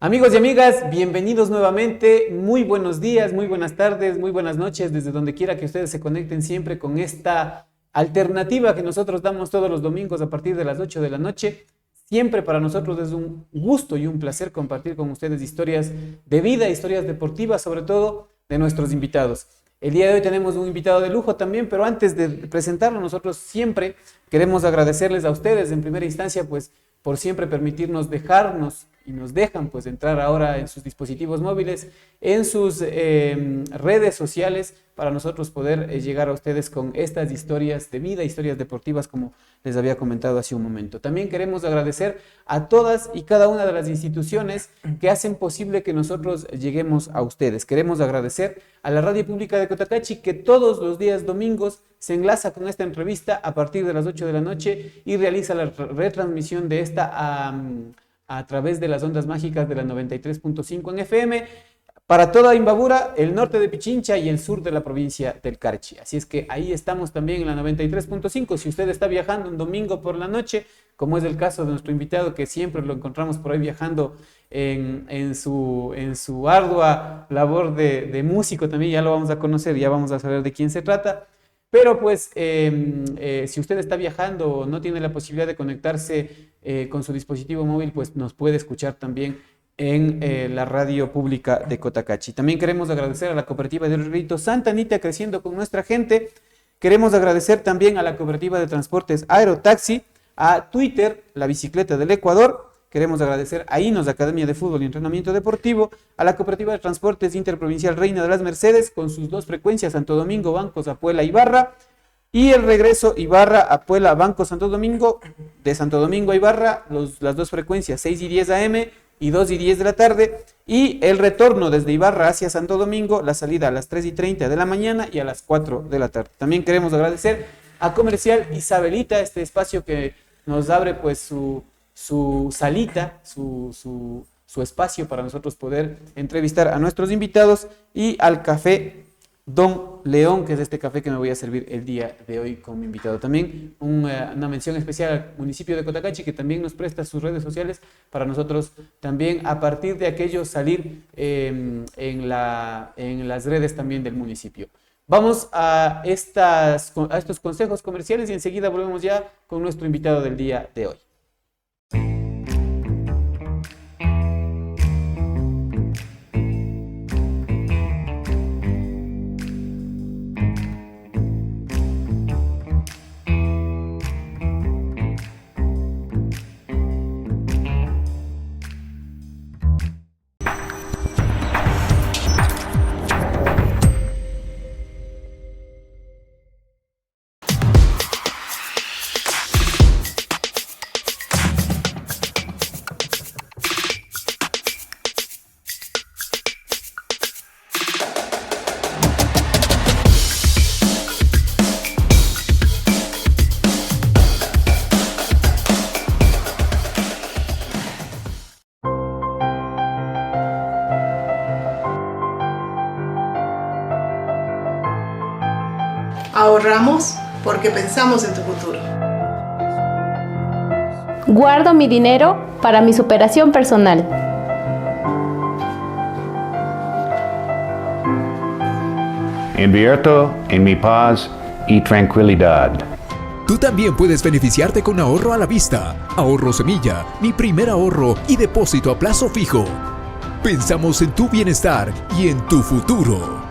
Amigos y amigas, bienvenidos nuevamente. Muy buenos días, muy buenas tardes, muy buenas noches, desde donde quiera que ustedes se conecten siempre con esta alternativa que nosotros damos todos los domingos a partir de las 8 de la noche. Siempre para nosotros es un gusto y un placer compartir con ustedes historias de vida, historias deportivas, sobre todo de nuestros invitados. El día de hoy tenemos un invitado de lujo también, pero antes de presentarlo, nosotros siempre queremos agradecerles a ustedes en primera instancia, pues, por siempre permitirnos dejarnos y nos dejan pues entrar ahora en sus dispositivos móviles, en sus redes sociales, para nosotros poder llegar a ustedes con estas historias de vida, historias deportivas, como les había comentado hace un momento. También queremos agradecer a todas y cada una de las instituciones que hacen posible que nosotros lleguemos a ustedes. Queremos agradecer a la Radio Pública de Cotacachi, que todos los días domingos se enlaza con esta entrevista a partir de las 8 de la noche y realiza la retransmisión de esta a través de las ondas mágicas de la 93.5 en FM, para toda Imbabura, el norte de Pichincha y el sur de la provincia del Carchi. Así es que ahí estamos también en la 93.5. Si usted está viajando un domingo por la noche, como es el caso de nuestro invitado, que siempre lo encontramos por ahí viajando en su ardua labor de músico también, ya lo vamos a conocer, ya vamos a saber de quién se trata. Pero pues si usted está viajando o no tiene la posibilidad de conectarse con su dispositivo móvil, pues nos puede escuchar también en la radio pública de Cotacachi. También queremos agradecer a la cooperativa de Rito Santa Anita, creciendo con nuestra gente. Queremos agradecer también a la cooperativa de transportes Aerotaxi, a Twitter, la bicicleta del Ecuador. Queremos agradecer a INOS, Academia de Fútbol y Entrenamiento Deportivo, a la Cooperativa de Transportes Interprovincial Reina de las Mercedes, con sus dos frecuencias, Santo Domingo, Bancos, Apuela, Ibarra, y el regreso Ibarra, Apuela, Bancos, Santo Domingo, de Santo Domingo a Ibarra, las dos frecuencias, 6 y 10 AM y 2 y 10 de la tarde, y el retorno desde Ibarra hacia Santo Domingo, la salida a las 3 y 30 de la mañana y a las 4 de la tarde. También queremos agradecer a Comercial Isabelita, este espacio que nos abre pues su salita, su espacio para nosotros poder entrevistar a nuestros invitados, y al Café Don León, que es este café que me voy a servir el día de hoy con mi invitado. También una mención especial al municipio de Cotacachi, que también nos presta sus redes sociales para nosotros también, a partir de aquello, salir en las redes también del municipio. Vamos a estos consejos comerciales y enseguida volvemos ya con nuestro invitado del día de hoy. Ahorramos porque pensamos en tu futuro. Guardo mi dinero para mi superación personal. Invierto en mi paz y tranquilidad. Tú también puedes beneficiarte con ahorro a la vista, ahorro semilla, mi primer ahorro y depósito a plazo fijo. Pensamos en tu bienestar y en tu futuro.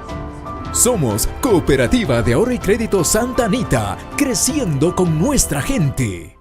Somos Cooperativa de Ahorro y Crédito Santa Anita, creciendo con nuestra gente.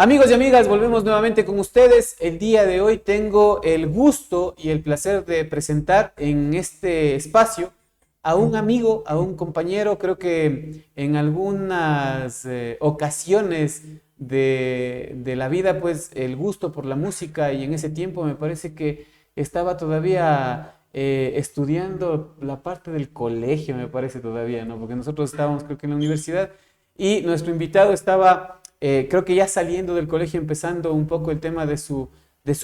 Amigos y amigas, volvemos nuevamente con ustedes. El día de hoy tengo el gusto y el placer de presentar en este espacio a un amigo, a un compañero. Creo que en algunas ocasiones de la vida, pues el gusto por la música, y en ese tiempo me parece que estaba todavía estudiando la parte del colegio, me parece todavía, ¿no? Porque nosotros estábamos, creo que en la universidad, y nuestro invitado estaba, creo que ya saliendo del colegio, empezando un poco el tema de su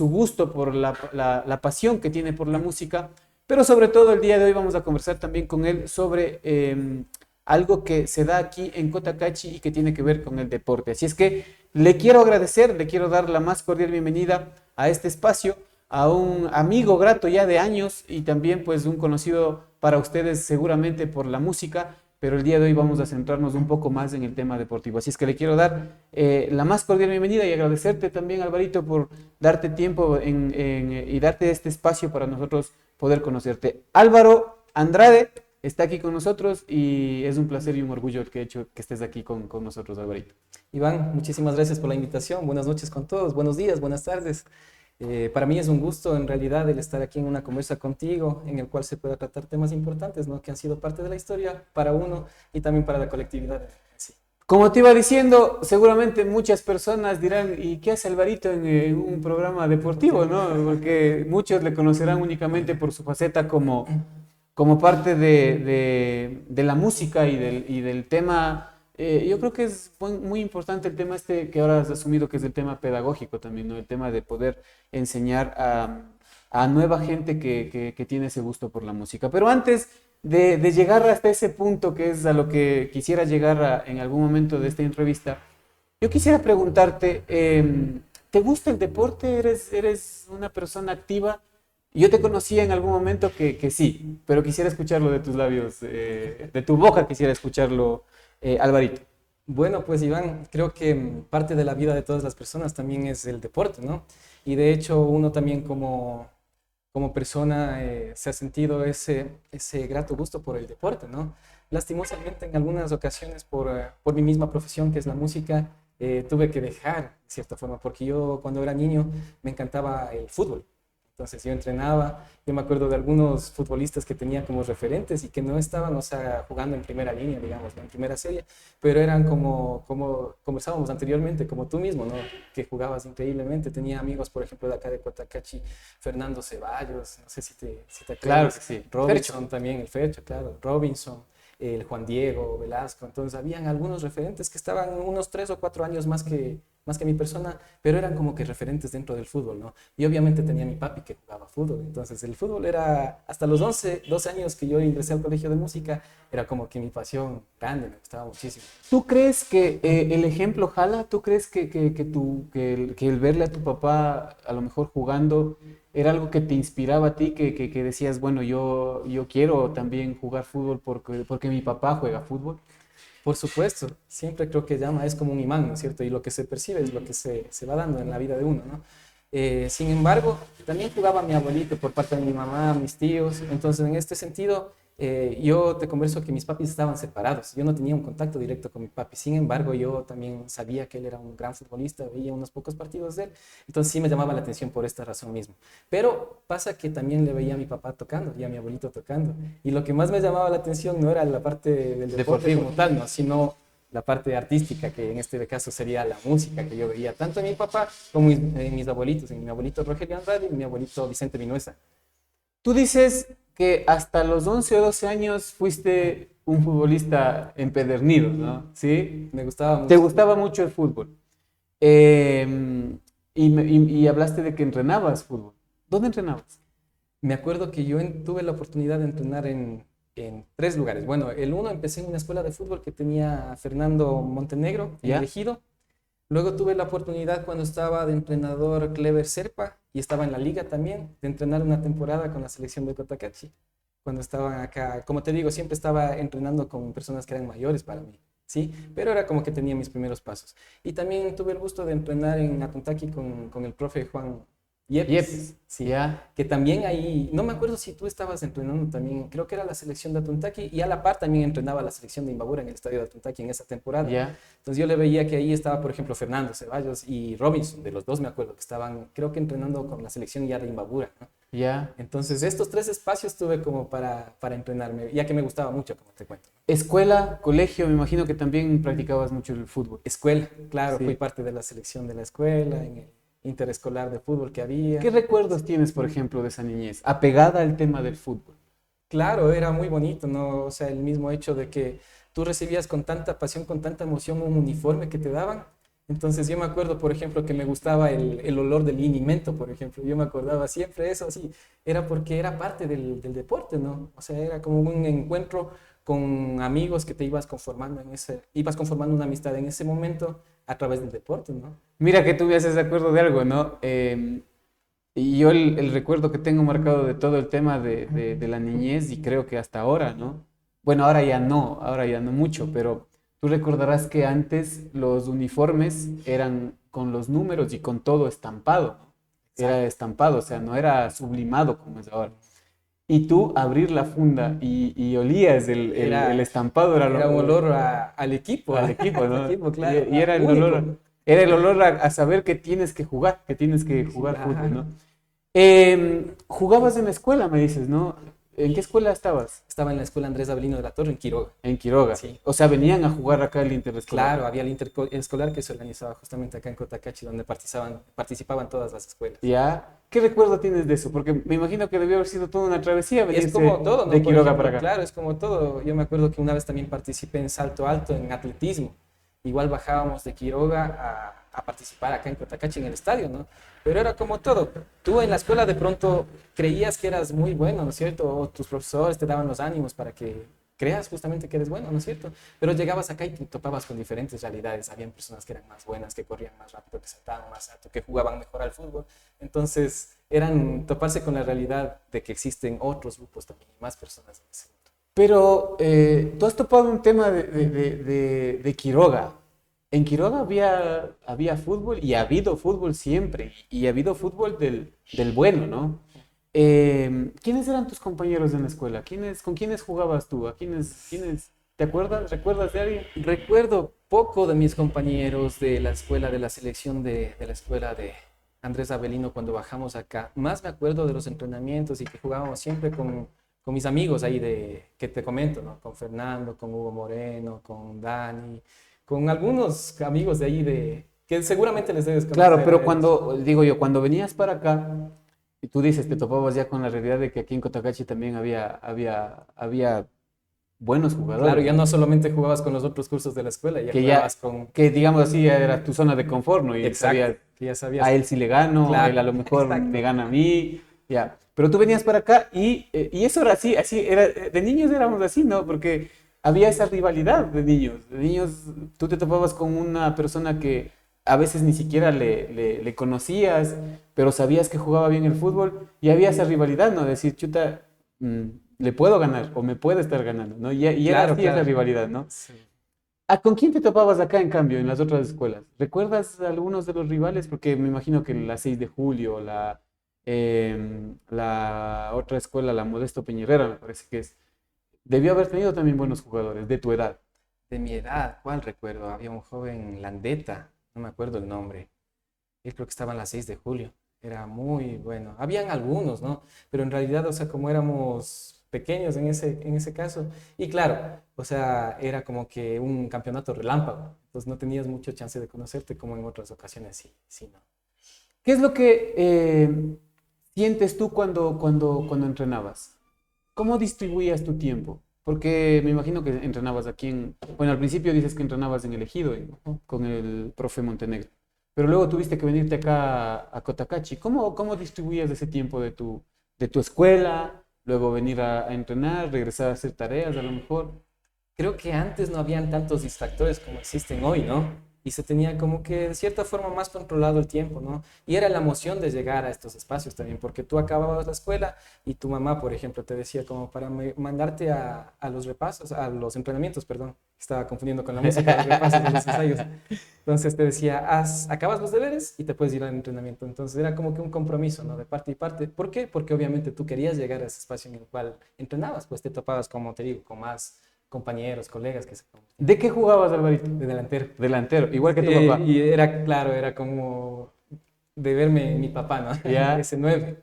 gusto por la pasión que tiene por la música. Pero sobre todo el día de hoy vamos a conversar también con él sobre algo que se da aquí en Cotacachi y que tiene que ver con el deporte. Así es que le quiero agradecer, le quiero dar la más cordial bienvenida a este espacio, a un amigo grato ya de años y también pues un conocido para ustedes seguramente por la música, pero el día de hoy vamos a centrarnos un poco más en el tema deportivo. Así es que le quiero dar la más cordial bienvenida y agradecerte también, Alvarito, por darte tiempo y darte este espacio para nosotros poder conocerte. Álvaro Andrade está aquí con nosotros y es un placer y un orgullo el que he hecho que estés aquí con nosotros, Alvarito. Iván, muchísimas gracias por la invitación. Buenas noches con todos, buenos días, buenas tardes. Para mí es un gusto en realidad el estar aquí en una conversa contigo en el cual se pueda tratar temas importantes, ¿no? Que han sido parte de la historia para uno y también para la colectividad. Sí. Como te iba diciendo, seguramente muchas personas dirán, ¿y qué hace Alvarito en un programa deportivo, no? Porque muchos le conocerán únicamente por su faceta como parte de la música y del tema. Yo creo que es muy importante el tema este que ahora has asumido, que es el tema pedagógico también, ¿no? El tema de poder enseñar a nueva gente que tiene ese gusto por la música. Pero antes de llegar hasta ese punto, que es a lo que quisiera llegar en algún momento de esta entrevista, yo quisiera preguntarte, ¿te gusta el deporte? ¿Eres una persona activa? Yo te conocía en algún momento que sí, pero quisiera escucharlo de tus labios, de tu boca quisiera escucharlo, Alvarito. Bueno, pues Iván, creo que parte de la vida de todas las personas también es el deporte, ¿no? Y de hecho uno también como persona se ha sentido ese grato gusto por el deporte, ¿no? Lastimosamente en algunas ocasiones por mi misma profesión, que es la música, tuve que dejar de cierta forma, porque yo cuando era niño me encantaba el fútbol. Entonces yo entrenaba, yo me acuerdo de algunos futbolistas que tenía como referentes y que no estaban, o sea, jugando en primera línea, digamos, ¿no? En primera serie, pero eran como conversábamos anteriormente, como tú mismo, ¿no? Que jugabas increíblemente. Tenía amigos, por ejemplo, de acá de Cotacachi, Fernando Ceballos, no sé si te acuerdas. Claro que sí. Robinson también, el Fercho, claro, Robinson, el Juan Diego, Velasco. Entonces habían algunos referentes que estaban unos 3 o 4 años más que mi persona, pero eran como que referentes dentro del fútbol, ¿no? Y obviamente tenía a mi papi que jugaba fútbol, entonces el fútbol era, hasta los 12 años que yo ingresé al colegio de música, era como que mi pasión grande, me gustaba muchísimo. ¿Tú crees que el ejemplo jala? ¿Tú crees que el verle a tu papá a lo mejor jugando era algo que te inspiraba a ti, que decías, bueno, yo quiero también jugar fútbol porque mi papá juega fútbol? Por supuesto, siempre creo que llama, es como un imán, ¿no es cierto? Y lo que se percibe es lo que se va dando en la vida de uno, ¿no? Sin embargo, también jugaba mi abuelito por parte de mi mamá, mis tíos. Entonces, en este sentido, yo te converso que mis papis estaban separados. Yo no tenía un contacto directo con mi papi. Sin embargo, yo también sabía que él era un gran futbolista, veía unos pocos partidos de él. Entonces, sí me llamaba la atención por esta razón misma. Pero pasa que también le veía a mi papá tocando y a mi abuelito tocando. Y lo que más me llamaba la atención no era la parte del deporte como tal, ¿no? Sino la parte artística, que en este caso sería la música que yo veía tanto en mi papá como en mis abuelitos, en mi abuelito Rogelio Andrade y mi abuelito Vicente Vinuesa. Tú dices que hasta los 11 o 12 años fuiste un futbolista empedernido, ¿no? ¿Sí? Me gustaba mucho. ¿Te gustaba mucho el fútbol? Y hablaste de que entrenabas fútbol. ¿Dónde entrenabas? Me acuerdo que yo tuve la oportunidad de entrenar en 3 lugares. Bueno, el uno empecé en una escuela de fútbol que tenía Fernando Montenegro, en Ejido. Luego tuve la oportunidad cuando estaba de entrenador Clever Serpa y estaba en la liga también, de entrenar una temporada con la selección de Cotacachi. Cuando estaba acá, como te digo, siempre estaba entrenando con personas que eran mayores para mí, ¿sí? Pero era como que tenía mis primeros pasos. Y también tuve el gusto de entrenar en Atontaki con el profe Yepes, sí. Ya. Que también ahí, no me acuerdo si tú estabas entrenando también, creo que era la selección de Atuntaqui y a la par también entrenaba la selección de Imbabura en el estadio de Atuntaqui en esa temporada. Ya. Entonces yo le veía que ahí estaba, por ejemplo, Fernando Ceballos y Robinson, de los dos me acuerdo, que estaban, creo que entrenando con la selección ya de Imbabura, ¿no? Ya. Entonces estos 3 espacios tuve como para entrenarme, ya que me gustaba mucho, como te cuento. Escuela, colegio, me imagino que también practicabas mucho el fútbol. Escuela, claro, Sí. fui parte de la selección de la escuela, en el interescolar de fútbol que había. ¿Qué recuerdos tienes, por ejemplo, de esa niñez apegada al tema del fútbol? Claro, era muy bonito, ¿no? O sea, el mismo hecho de que tú recibías con tanta pasión, con tanta emoción un uniforme que te daban. Entonces yo me acuerdo, por ejemplo, que me gustaba el olor del linimento, por ejemplo. Yo me acordaba siempre eso, así. Era porque era parte del deporte, ¿no? O sea, era como un encuentro con amigos que te ibas conformando una amistad en ese momento a través del deporte, ¿no? Mira que tú me haces de acuerdo de algo, ¿no? Y yo el recuerdo que tengo marcado de todo el tema de la niñez y creo que hasta ahora, ¿no? Bueno, ahora ya no mucho, pero tú recordarás que antes los uniformes eran con los números y con todo estampado, ¿no? Era estampado, o sea, no era sublimado como es ahora. Y tú abrir la funda y olías el estampado, Era un olor al equipo. al equipo, ¿no? Al equipo, claro. Y era el Único. olor, era el olor a saber que tienes que jugar, Ajá. fútbol, ¿no? Jugabas en la escuela, me dices, ¿no? ¿En qué escuela estabas? Estaba en la escuela Andrés Avelino de la Torre, en Quiroga. En Quiroga. Sí. O sea, venían a jugar acá el interescolar. Claro, había el interescolar que se organizaba justamente acá en Cotacachi, donde participaban todas las escuelas. ¿Ya? ¿Qué recuerdo tienes de eso? Porque me imagino que debió haber sido toda una travesía Es venirse como todo, ¿no? de Por Quiroga ejemplo, para acá. claro, es como todo. Yo me acuerdo que una vez también participé en salto alto, en atletismo. Igual bajábamos de Quiroga a participar acá en Cotacachi, en el estadio, ¿no? Pero era como todo. Tú en la escuela de pronto creías que eras muy bueno, ¿no es cierto? O tus profesores te daban los ánimos para que creas justamente que eres bueno, ¿no es cierto? Pero llegabas acá y te topabas con diferentes realidades. Habían personas que eran más buenas, que corrían más rápido, que saltaban más alto, que jugaban mejor al fútbol. Entonces, eran toparse con la realidad de que existen otros grupos también, más personas en ese mundo. Pero tú has topado un tema de Quiroga. En Quiroga había fútbol y ha habido fútbol siempre. Y ha habido fútbol del bueno, ¿no? ¿Quiénes eran tus compañeros en la escuela? ¿Con quiénes jugabas tú? ¿Quiénes te acuerdas? ¿Recuerdas de alguien? Recuerdo poco de mis compañeros de la escuela, de la selección de la escuela de Andrés Avelino cuando bajamos acá. Más me acuerdo de los entrenamientos y que jugábamos siempre con mis amigos ahí que te comento, ¿no? Con Fernando, con Hugo Moreno, con Dani, con algunos amigos de ahí que seguramente les debes conocer. Claro, pero cuando venías para acá, y tú dices, te topabas ya con la realidad de que aquí en Cotacachi también había buenos jugadores. Claro, ya no solamente jugabas con los otros cursos de la escuela, ya jugabas con... que digamos así, ya era tu zona de confort, ¿no? Y Exacto, sabías, que ya sabías. a él sí le gano, Claro, a él a lo mejor exacto. me gana a mí, ya. Pero tú venías para acá y eso era así era, de niños éramos así, ¿no? Porque había esa rivalidad de niños. De niños tú te topabas con una persona que a veces ni siquiera le conocías, pero sabías que jugaba bien el fútbol y había esa rivalidad, ¿no? Decir, chuta, le puedo ganar o me puede estar ganando, ¿no? Y era Claro, así claro. esa rivalidad, ¿no? Sí. ¿Con quién te topabas acá, en cambio, en las otras escuelas? ¿Recuerdas algunos de los rivales? Porque me imagino que la 6 de julio, la otra escuela, la Modesto Peñerera, me parece que es, debió haber tenido también buenos jugadores de tu edad. De mi edad, ¿cuál recuerdo? Había un joven Landeta, no me acuerdo el nombre. Él creo que estaba en la 6 de julio. Era muy bueno. Habían algunos, ¿no? Pero en realidad, o sea, como éramos pequeños en ese caso. Y claro, o sea, era como que un campeonato relámpago. Entonces no tenías mucha chance de conocerte como en otras ocasiones, sí, ¿no? ¿Qué es lo que sientes tú cuando entrenabas? ¿Cómo distribuías tu tiempo? Porque me imagino que entrenabas aquí bueno, al principio dices que entrenabas en el Ejido, con el profe Montenegro. Pero luego tuviste que venirte acá a Cotacachi. ¿Cómo distribuías ese tiempo de tu escuela, luego venir a entrenar, regresar a hacer tareas a lo mejor? Creo que antes no habían tantos distractores como existen hoy, ¿no? Y se tenía como que de cierta forma más controlado el tiempo, ¿no? Y era la emoción de llegar a estos espacios también, porque tú acababas la escuela y tu mamá, por ejemplo, te decía como para mandarte a los repasos, a los entrenamientos, perdón. estaba confundiendo con la música, los repasos de los ensayos. Entonces te decía, acabas los deberes y te puedes ir al entrenamiento. Entonces era como que un compromiso, ¿no? De parte y parte. ¿Por qué? Porque obviamente tú querías llegar a ese espacio en el cual entrenabas, pues te topabas, como te digo, con más compañeros, colegas que se... ¿De qué jugabas, Alvarito? De delantero. Delantero, igual que tu papá. Y era, claro, era como de verme mi papá, ¿no? Ya. Ese 9.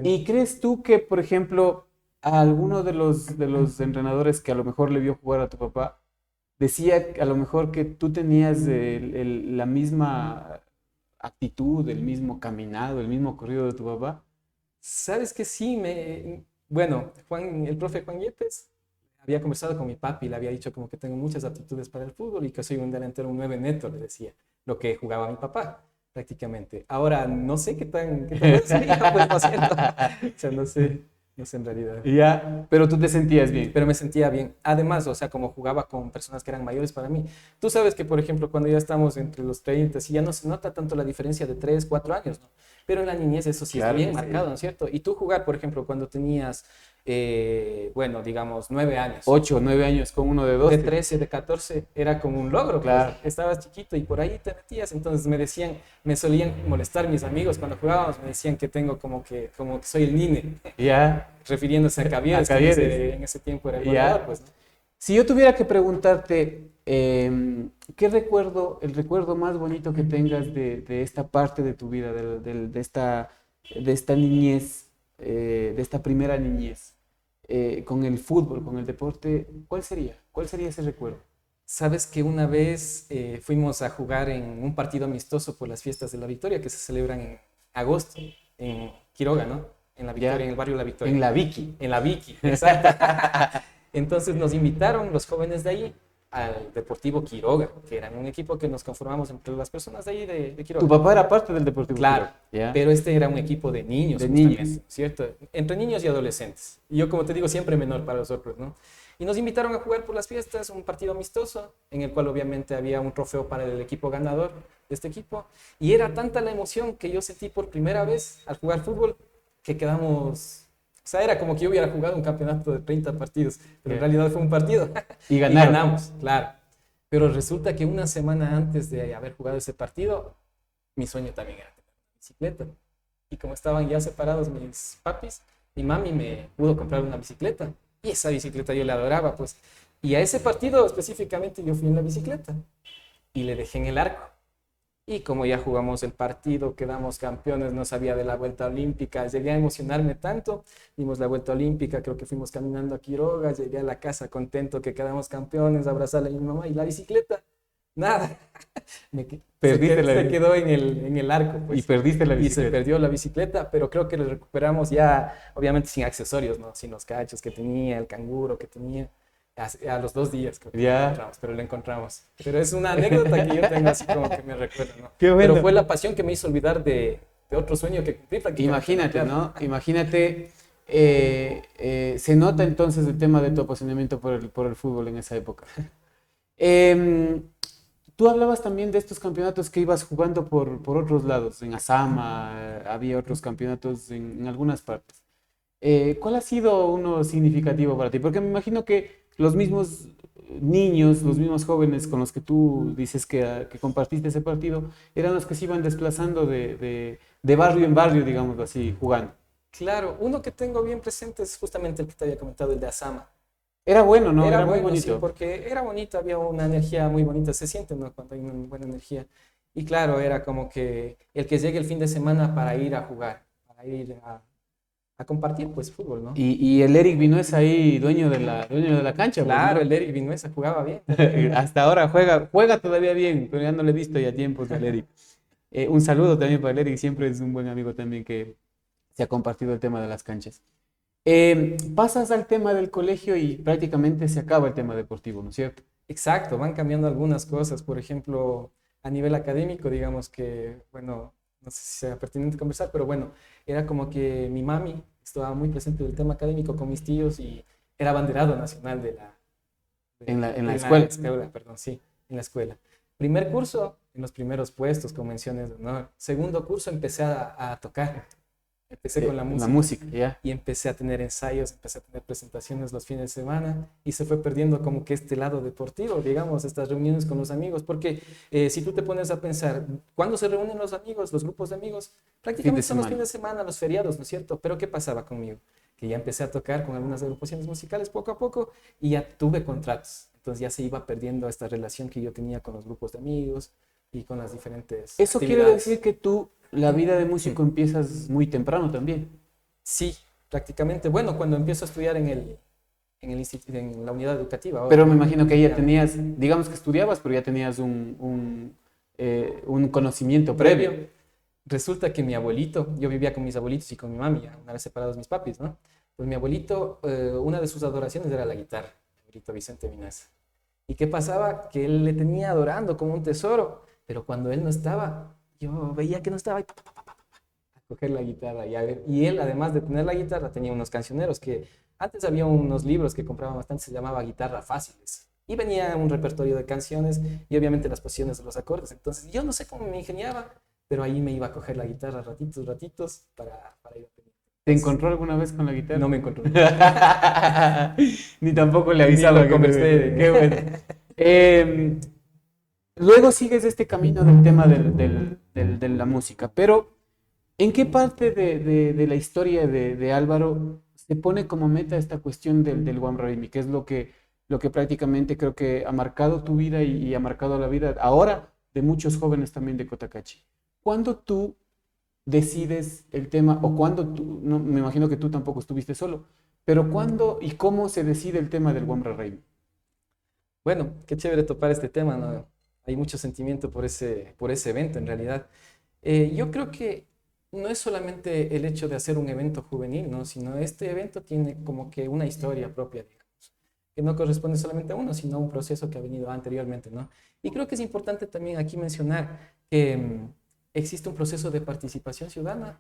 ¿Y crees tú que, por ejemplo, a alguno de los entrenadores que a lo mejor le vio jugar a tu papá, decía a lo mejor que tú tenías la misma actitud, el mismo caminado, el mismo corrido de tu papá? ¿Sabes que sí? Bueno, el profe Juan Yepes había conversado con mi papi y le había dicho como que tengo muchas aptitudes para el fútbol y que soy un delantero, un 9 neto, le decía, lo que jugaba mi papá, prácticamente. Ahora, no sé qué tan bueno sería, pues, ¿no es cierto? O sea, no sé en realidad. Ya, pero tú te sentías bien. Pero me sentía bien. Además, o sea, como jugaba con personas que eran mayores para mí. Tú sabes que, por ejemplo, cuando ya estamos entre los 30, sí, ya no se nota tanto la diferencia de 3, 4 años, ¿no? Pero en la niñez eso sí Claro está bien que sí. marcado, ¿no es cierto? Y tú jugar, por ejemplo, cuando tenías, bueno, digamos, 9 años. 8 o 9 años con uno de 12. De 13, de 14, era como un logro. Claro. Pues, estabas chiquito y por ahí te metías. Entonces me solían molestar mis amigos cuando jugábamos. Me decían que tengo como que soy el nine. Ya. Refiriéndose a Cavieres, A que Cavieres. en ese tiempo era el Ya. goleador, pues, ¿no? Si yo tuviera que preguntarte, ¿qué el recuerdo más bonito que tengas de esta parte de tu vida, de esta niñez, de esta primera niñez, con el fútbol, con el deporte, ¿cuál sería? ¿Cuál sería ese recuerdo? Sabes que una vez fuimos a jugar en un partido amistoso por las fiestas de la Victoria que se celebran en agosto en Quiroga, ¿no? En la Victoria, Ya. en el barrio La Victoria. En la Vicky. En la Vicky, exacto. Entonces nos invitaron los jóvenes de ahí al Deportivo Quiroga, que era un equipo que nos conformamos entre las personas de ahí de Quiroga. Tu papá era parte del Deportivo Claro, Quiroga, ¿ya? pero este era un equipo de niños, De justamente, niños. ¿cierto? Entre niños y adolescentes. Y yo, como te digo, siempre menor para los otros, ¿no? Y nos invitaron a jugar por las fiestas, un partido amistoso, en el cual obviamente había un trofeo para el equipo ganador de este equipo. Y era tanta la emoción que yo sentí por primera vez al jugar fútbol que quedamos... O sea, era como que yo hubiera jugado un campeonato de 30 partidos, pero en realidad fue un partido. Y Y ganaron. ganamos, claro. Pero resulta que una semana antes de haber jugado ese partido, mi sueño también era tener una bicicleta. Y como estaban ya separados mis papis, mi mami me pudo comprar una bicicleta. Y esa bicicleta yo la adoraba, pues. Y a ese partido específicamente yo fui en la bicicleta y le dejé en el arco. Y como ya jugamos el partido, quedamos campeones, no sabía de la vuelta olímpica, llegué a emocionarme tanto, dimos la vuelta olímpica, creo que fuimos caminando a Quiroga, llegué a la casa contento que quedamos campeones, abrazarle a mi mamá y la bicicleta, nada. Perdiste la se quedó en el arco, pues. Y perdiste la Y se bicicleta. perdió la bicicleta, pero creo que lo recuperamos ya, obviamente sin accesorios, ¿no? Sin los cachos que tenía, el canguro que tenía. A los 2 días creo que Ya. lo encontramos, pero lo encontramos. Pero es una anécdota que yo tengo así como que me recuerdo, ¿no? Qué bueno. Pero fue la pasión que me hizo olvidar de otro sueño que cumplí prácticamente. Imagínate, ¿no? Imagínate, se nota entonces el tema de tu apasionamiento por el fútbol en esa época. Tú hablabas también de estos campeonatos que ibas jugando por otros lados, en Azama, había otros campeonatos en algunas partes. ¿Cuál ha sido uno significativo para ti? Porque me imagino que los mismos niños, los mismos jóvenes con los que tú dices que compartiste ese partido, eran los que se iban desplazando de barrio en barrio, digamos así, jugando. Claro, uno que tengo bien presente es justamente el que te había comentado, el de Azama. Era bueno, ¿no? Era muy bueno, bonito. sí, porque era bonito, había una energía muy bonita, se siente, ¿no? Cuando hay una buena energía. Y claro, era como que el que llegue el fin de semana para ir a jugar, para ir a compartir, pues, fútbol, ¿no? Y el Eric Vinuesa ahí, dueño de la cancha. pues, Claro, ¿no? el Eric Vinuesa jugaba bien. Hasta ahora juega todavía bien, pero ya no le he visto ya tiempos al Eric. Un saludo también para el Eric, siempre es un buen amigo también que se ha compartido el tema de las canchas. Pasas al tema del colegio y prácticamente se acaba el tema deportivo, ¿no es cierto? Exacto, van cambiando algunas cosas. Por ejemplo, a nivel académico, digamos que, bueno, no sé si sea pertinente conversar, pero bueno, era como que mi mami estaba muy presente del tema académico con mis tíos y era abanderado nacional En la escuela. Perdón, sí, en la escuela. Primer curso, en los primeros puestos con menciones de honor. Segundo curso empecé a tocar. Empecé con la música. La música, ya. Y empecé a tener ensayos, empecé a tener presentaciones los fines de semana y se fue perdiendo como que este lado deportivo, digamos, estas reuniones con los amigos, porque si tú te pones a pensar, ¿cuándo se reúnen los amigos, los grupos de amigos? Prácticamente son los fines de semana, los feriados, ¿no es cierto? Pero ¿qué pasaba conmigo? Que ya empecé a tocar con algunas agrupaciones musicales poco a poco y ya tuve contratos, entonces ya se iba perdiendo esta relación que yo tenía con los grupos de amigos y con las diferentes Eso quiere actividades. decir que tú, la vida de músico, empiezas muy temprano también. Sí, prácticamente. Bueno, cuando empiezo a estudiar en la unidad educativa. Ahora, Pero me imagino que ya ya tenías, digamos que estudiabas, pero ya tenías un conocimiento previo. Resulta que mi abuelito, yo vivía con mis abuelitos y con mi mami, ya una vez separados mis papis, ¿no? Pues mi abuelito, una de sus adoraciones era la guitarra, mi abuelito Vicente Minaza. ¿Y qué pasaba? Que él le tenía adorando como un tesoro, pero cuando él no estaba, yo veía que no estaba y a coger la guitarra y a ver. Y él, además de tener la guitarra, tenía unos cancioneros que antes había unos libros que compraban bastante, se llamaba Guitarra Fáciles. Y venía un repertorio de canciones y obviamente las posiciones de los acordes. Entonces yo no sé cómo me ingeniaba, pero ahí me iba a coger la guitarra ratitos para ir aprendiendo. ¿Te encontró alguna vez con la guitarra? No me encontró. Ni tampoco le avisaba. Ni lo conversé. Qué bueno. Luego sigues este camino del tema de la música, pero ¿en qué parte de la historia de Álvaro se pone como meta esta cuestión del One Raimi, que es lo que prácticamente creo que ha marcado tu vida y ha marcado la vida ahora de muchos jóvenes también de Cotacachi? ¿Cuándo tú decides el tema, o cuándo tú, no, me imagino que tú tampoco estuviste solo, pero cuándo y cómo se decide el tema del One Raimi? Bueno, qué chévere topar este tema, ¿no? Hay mucho sentimiento por ese evento en realidad. Yo creo que no es solamente el hecho de hacer un evento juvenil, ¿no? Sino este evento tiene como que una historia propia, digamos, que no corresponde solamente a uno, sino a un proceso que ha venido anteriormente, ¿no? Y creo que es importante también aquí mencionar que existe un proceso de participación ciudadana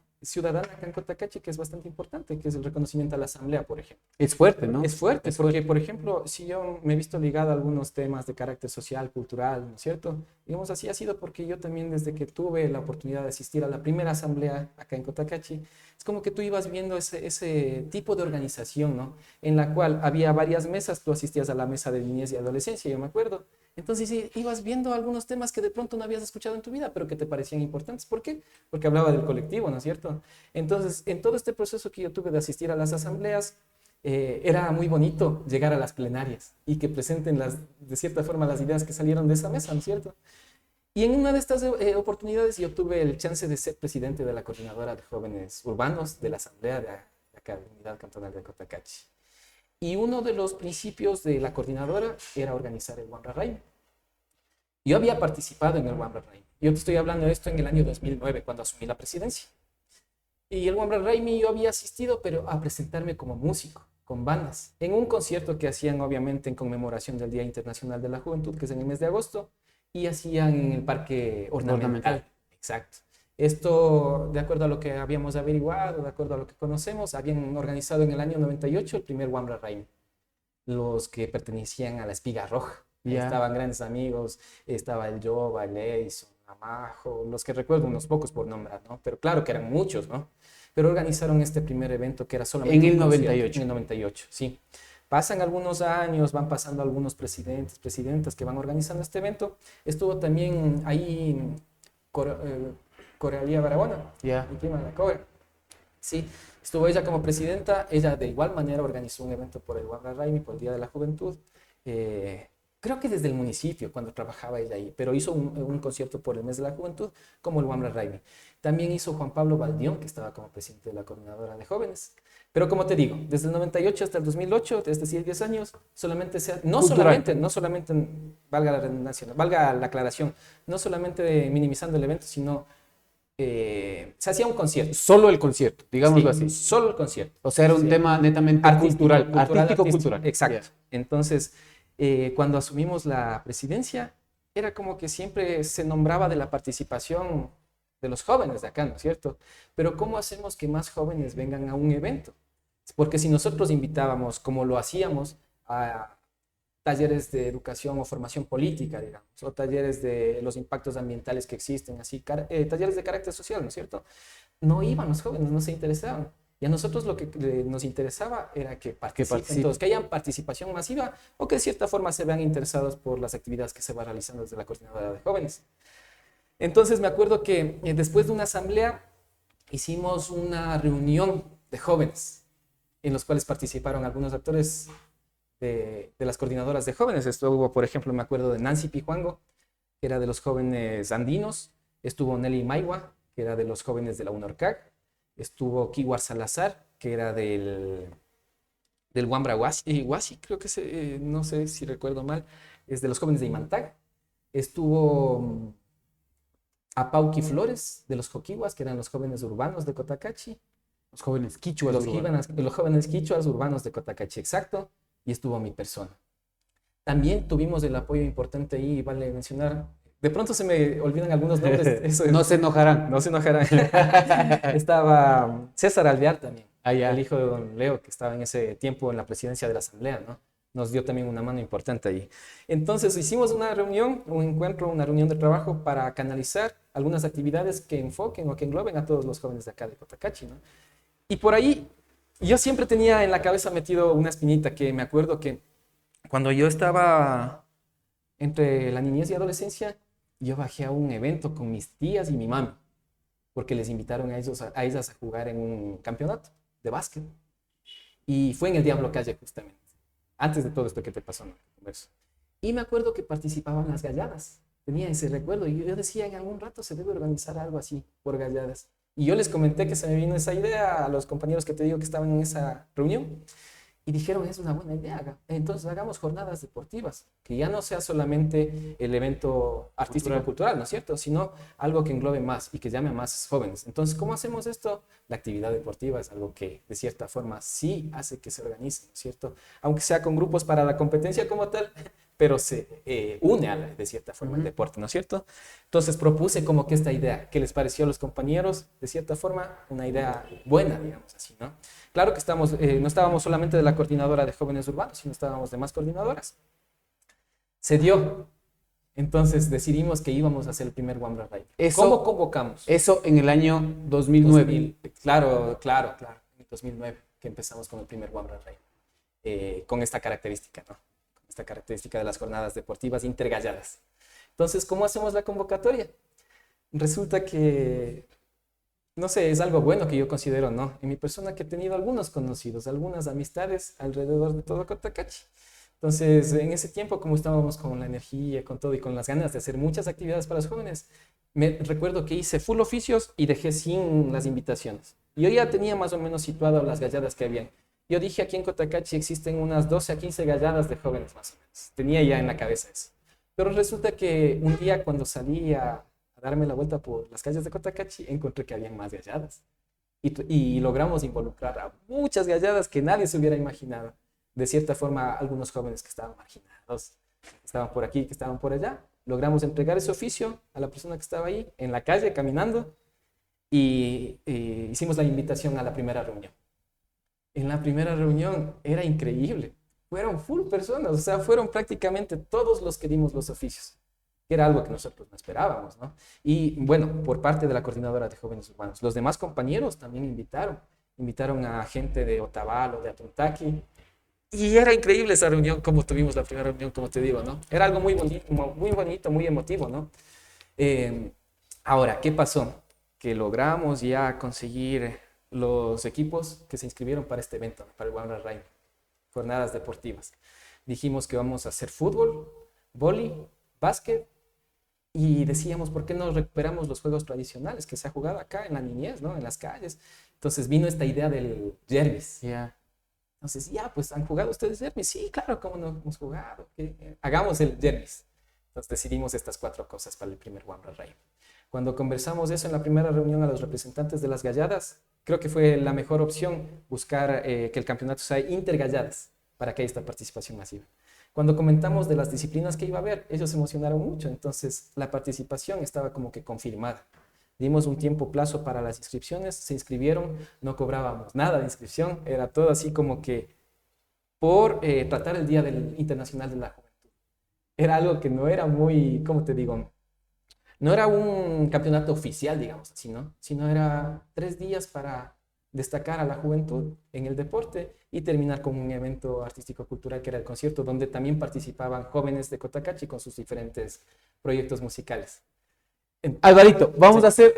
acá en Cotacachi que es bastante importante, que es el reconocimiento a la asamblea, por ejemplo. Es fuerte, ¿no? Es fuerte, porque, por ejemplo, si yo me he visto ligado a algunos temas de carácter social, cultural, ¿no es cierto? Digamos, así ha sido porque yo también, desde que tuve la oportunidad de asistir a la primera asamblea acá en Cotacachi, es como que tú ibas viendo ese tipo de organización, ¿no? En la cual había varias mesas, tú asistías a la mesa de niñez y adolescencia, yo me acuerdo. Entonces sí, ibas viendo algunos temas que de pronto no habías escuchado en tu vida, pero que te parecían importantes. ¿Por qué? Porque hablaba del colectivo, ¿no es cierto? Entonces, en todo este proceso que yo tuve de asistir a las asambleas, era muy bonito llegar a las plenarias y que presenten de cierta forma las ideas que salieron de esa mesa, ¿no es cierto? Y en una de estas oportunidades yo tuve el chance de ser presidente de la Coordinadora de Jóvenes Urbanos de la Asamblea de acá, de la Unidad Cantonal de Cotacachi. Y uno de los principios de la coordinadora era organizar el One Raimi. Yo había participado en el One Raimi. Yo te estoy hablando de esto en el año 2009, cuando asumí la presidencia. Y el One Raimi yo había asistido, pero a presentarme como músico, con bandas, en un concierto que hacían obviamente en conmemoración del Día Internacional de la Juventud, que es en el mes de agosto, y hacían en el Parque Ornamental. Exacto. Esto, de acuerdo a lo que habíamos averiguado, de acuerdo a lo que conocemos, habían organizado en el año 98 el primer One Raimi. Los que pertenecían a la Espiga Roja. Yeah. Estaban grandes amigos, estaba el Jova, el Leison, Amajo, los que recuerdo, unos pocos por nombrar, ¿no? Pero claro que eran muchos, ¿no? Pero organizaron este primer evento que era solamente en el un concierto, 98. En el 98, sí. Pasan algunos años, van pasando algunos presidentes, presidentas que van organizando este evento. Estuvo también ahí Coralía Barahona, Yeah. mi prima de la Cobra. Sí, estuvo ella como presidenta. Ella de igual manera organizó un evento por el One Raimi, por el Día de la Juventud. Creo que desde el municipio, cuando trabajaba ella ahí, pero hizo un concierto por el mes de la juventud, como el One Raimi. También hizo Juan Pablo Baldión, que estaba como presidente de la Coordinadora de Jóvenes. Pero como te digo, desde el 98 hasta el 2008, desde 10 años, no solamente, valga la aclaración, no solamente minimizando el evento, sino se hacía un concierto. Solo el concierto, digámoslo Sí, así. solo el concierto. O sea, era un tema netamente artístico-cultural. Exacto. Yeah. Entonces, cuando asumimos la presidencia, era como que siempre se nombraba de la participación de los jóvenes de acá, ¿no es cierto? Pero ¿cómo hacemos que más jóvenes vengan a un evento? Porque si nosotros invitábamos, como lo hacíamos, a talleres de educación o formación política, digamos, o talleres de los impactos ambientales que existen, así, talleres de carácter social, ¿no es cierto? No iban los jóvenes, no se interesaban. Y a nosotros lo que nos interesaba era que participen todos, que hayan participación masiva o que de cierta forma se vean interesados por las actividades que se van realizando desde la Coordinadora de Jóvenes. Entonces me acuerdo que después de una asamblea hicimos una reunión de jóvenes en los cuales participaron algunos actores de las coordinadoras de jóvenes. Estuvo, por ejemplo, me acuerdo de Nancy Pijuango, que era de los jóvenes andinos. Estuvo Nelly Maigua, que era de los jóvenes de la UNORCAC. Estuvo Kiwar Salazar, que era del Wambra Huasi, creo que no sé si recuerdo mal, es de los jóvenes de Imantag. Estuvo Apauqui Flores, de los Joquiwas, que eran los jóvenes urbanos de Cotacachi. Los jóvenes quichuas urbanos. Los jóvenes quichuas urbanos de Cotacachi, exacto. Y estuvo mi persona. También tuvimos el apoyo importante ahí, vale mencionar. De pronto se me olvidan algunos nombres. Eso No se enojarán. No se enojarán. Estaba César Alvear también, Allá. el hijo de don Leo, que estaba en ese tiempo en la presidencia de la Asamblea, ¿no? Nos dio también una mano importante ahí. Entonces hicimos una reunión, un encuentro, una reunión de trabajo para canalizar algunas actividades que enfoquen o que engloben a todos los jóvenes de acá de Cotacachi, ¿no? Y por ahí yo siempre tenía en la cabeza metido una espinita que me acuerdo que cuando yo estaba entre la niñez y adolescencia, yo bajé a un evento con mis tías y mi mami, porque les invitaron a ellas a jugar en un campeonato de básquet. Y fue en el Diablo Calle justamente, antes de todo esto que te pasó, ¿no? Y me acuerdo que participaban las galladas, tenía ese recuerdo, y yo decía, en algún rato se debe organizar algo así, por galladas. Y yo les comenté que se me vino esa idea a los compañeros que te digo que estaban en esa reunión. Y dijeron, es una buena idea, entonces hagamos jornadas deportivas, que ya no sea solamente el evento artístico-cultural, ¿no es cierto? Sino algo que englobe más y que llame a más jóvenes. Entonces, ¿cómo hacemos esto? La actividad deportiva es algo que, de cierta forma, sí hace que se organice, ¿no es cierto? Aunque sea con grupos para la competencia como tal, pero se une de cierta forma el deporte, ¿no es cierto? Entonces propuse como que esta idea, que les pareció a los compañeros, de cierta forma, una idea buena, digamos así, ¿no? Claro que no estábamos solamente de la coordinadora de jóvenes urbanos, sino estábamos de más coordinadoras. Se dio. Entonces decidimos que íbamos a hacer el primer Wambra Ride. ¿Cómo convocamos? Eso en el año 2009. Claro, en el 2009 que empezamos con el primer Wambra Ride. Con esta característica, ¿no? Esta característica de las jornadas deportivas intergalladas. Entonces, ¿cómo hacemos la convocatoria? Resulta que, no sé, es algo bueno que yo considero, ¿no? En mi persona que he tenido algunos conocidos, algunas amistades alrededor de todo Cotacachi. Entonces, en ese tiempo, como estábamos con la energía, con todo y con las ganas de hacer muchas actividades para los jóvenes, me recuerdo que hice full oficios y dejé sin las invitaciones. Yo ya tenía más o menos situado las galladas que habían. Yo dije, aquí en Cotacachi existen unas 12 a 15 galladas de jóvenes más o menos. Tenía ya en la cabeza eso. Pero resulta que un día cuando salí a darme la vuelta por las calles de Cotacachi, encontré que habían más galladas. Y logramos involucrar a muchas galladas que nadie se hubiera imaginado. De cierta forma, algunos jóvenes que estaban marginados, que estaban por aquí, que estaban por allá, logramos entregar ese oficio a la persona que estaba ahí, en la calle, caminando, y hicimos la invitación a la primera reunión. En la primera reunión era increíble. Fueron full personas, o sea, fueron prácticamente todos los que dimos los oficios, que era algo que nosotros no esperábamos, ¿no? Y bueno, por parte de la Coordinadora de Jóvenes Urbanos. Los demás compañeros también invitaron a gente de Otavalo, de Atuntaqui, y era increíble esa reunión, como tuvimos la primera reunión, como te digo, ¿no? Era algo muy bonito, muy emotivo, ¿no? Ahora, ¿qué pasó? Que logramos ya conseguir los equipos que se inscribieron para este evento, para el Wambra Ride, jornadas deportivas. Dijimos que vamos a hacer fútbol, vóley, básquet, y decíamos, ¿por qué no recuperamos los juegos tradicionales que se ha jugado acá en la niñez, ¿no? En las calles? Entonces vino esta idea del Jermis. Yeah. Entonces, pues, ¿han jugado ustedes Jermis? Sí, claro, ¿cómo no hemos jugado? Hagamos el Jermis. Entonces decidimos estas 4 cosas para el primer Wambra Ride. Cuando conversamos eso en la primera reunión a los representantes de las galladas, creo que fue la mejor opción buscar que el campeonato sea intergalladas para que haya esta participación masiva. Cuando comentamos de las disciplinas que iba a haber, ellos se emocionaron mucho, entonces la participación estaba como que confirmada. Dimos un tiempo plazo para las inscripciones, se inscribieron, no cobrábamos nada de inscripción, era todo así como que por tratar el Día Internacional de la Juventud. Era algo que no era muy, ¿cómo te digo? No era un campeonato oficial, digamos así, ¿no? Sino era 3 días para destacar a la juventud en el deporte y terminar con un evento artístico-cultural que era el concierto, donde también participaban jóvenes de Cotacachi con sus diferentes proyectos musicales. Alvarito, vamos a hacer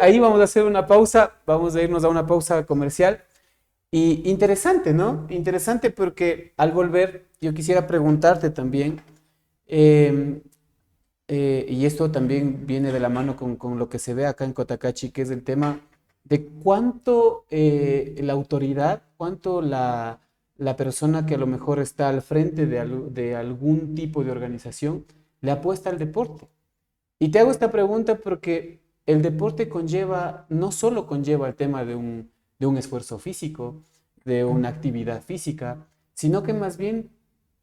una pausa, vamos a irnos a una pausa comercial. Y interesante, ¿no? Interesante porque al volver yo quisiera preguntarte también, y esto también viene de la mano con lo que se ve acá en Cotacachi, que es el tema de cuánto la autoridad, cuánto la persona que a lo mejor está al frente de algún tipo de organización le apuesta al deporte. Y te hago esta pregunta porque el deporte no solo conlleva el tema de un esfuerzo físico, de una actividad física, sino que más bien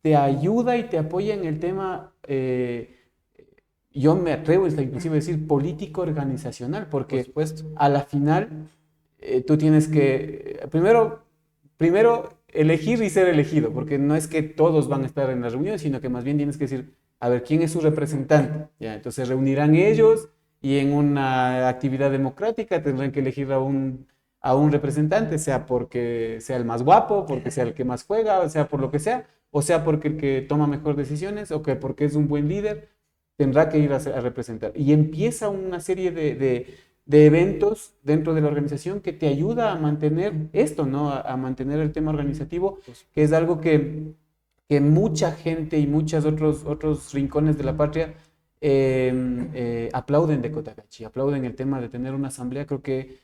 te ayuda y te apoya en el tema, yo me atrevo hasta inclusive a decir político organizacional, porque a la final tú tienes que primero elegir y ser elegido, porque no es que todos van a estar en la reunión, sino que más bien tienes que decir, a ver, ¿quién es su representante? Ya, entonces reunirán ellos y en una actividad democrática tendrán que elegir a un representante, sea porque sea el más guapo, porque sea el que más juega, o sea por lo que sea, o sea porque el que toma mejores decisiones, o que porque es un buen líder, tendrá que ir a representar. Y empieza una serie de eventos dentro de la organización que te ayuda a mantener esto, ¿no? A mantener el tema organizativo, que es algo que mucha gente y muchos otros rincones de la patria aplauden de Cotacachi, aplauden el tema de tener una asamblea. Creo que,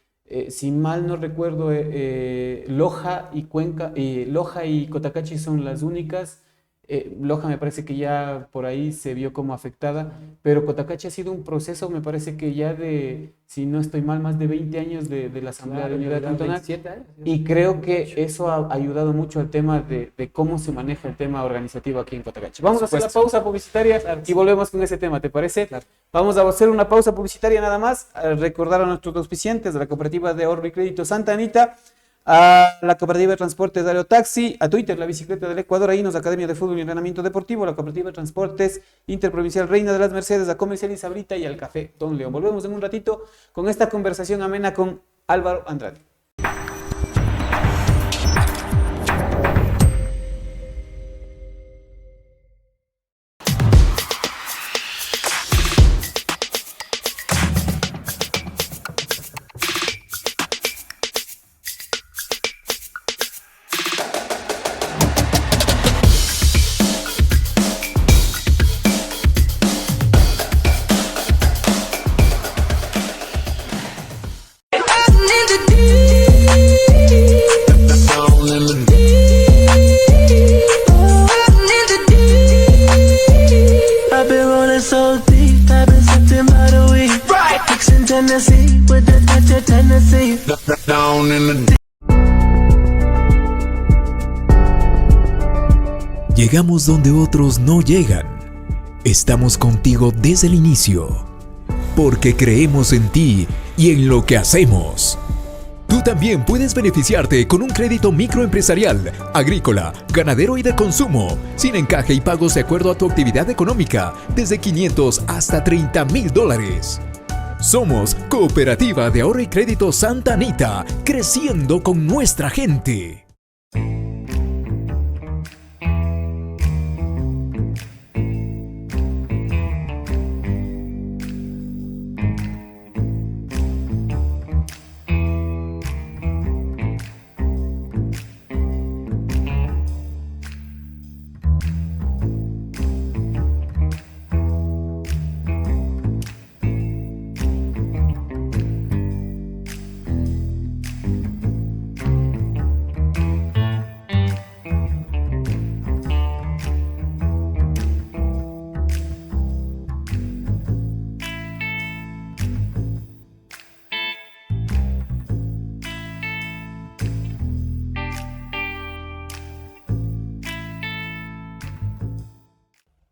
si mal no recuerdo, Loja y Cotacachi son las únicas. Loja me parece que ya por ahí se vio como afectada, pero Cotacachi ha sido un proceso, me parece que ya si no estoy mal, más de 20 años de la Asamblea de Unidad Cantonal. 27 años. Y creo que eso ha ayudado mucho al tema de cómo se maneja el tema organizativo aquí en Cotacachi. Vamos a hacer la pausa publicitaria y volvemos con ese tema, ¿te parece? Claro. Vamos a hacer una pausa publicitaria nada más, a recordar a nuestros auspiciantes de la Cooperativa de Ahorro y Crédito Santa Anita, a la Cooperativa de Transportes de Aerotaxi, a Twitter, la Bicicleta del Ecuador, a INOS, Academia de Fútbol y Entrenamiento Deportivo, a la Cooperativa de Transportes Interprovincial Reina de las Mercedes, a Comercial Isabrita y al Café Don León. Volvemos en un ratito con esta conversación amena con Álvaro Andrade. Llegamos donde otros no llegan. Estamos contigo desde el inicio, porque creemos en ti y en lo que hacemos. Tú también puedes beneficiarte con un crédito microempresarial, agrícola, ganadero y de consumo, sin encaje y pagos de acuerdo a tu actividad económica, desde $500 hasta $30,000. Somos Cooperativa de Ahorro y Crédito Santa Anita, creciendo con nuestra gente.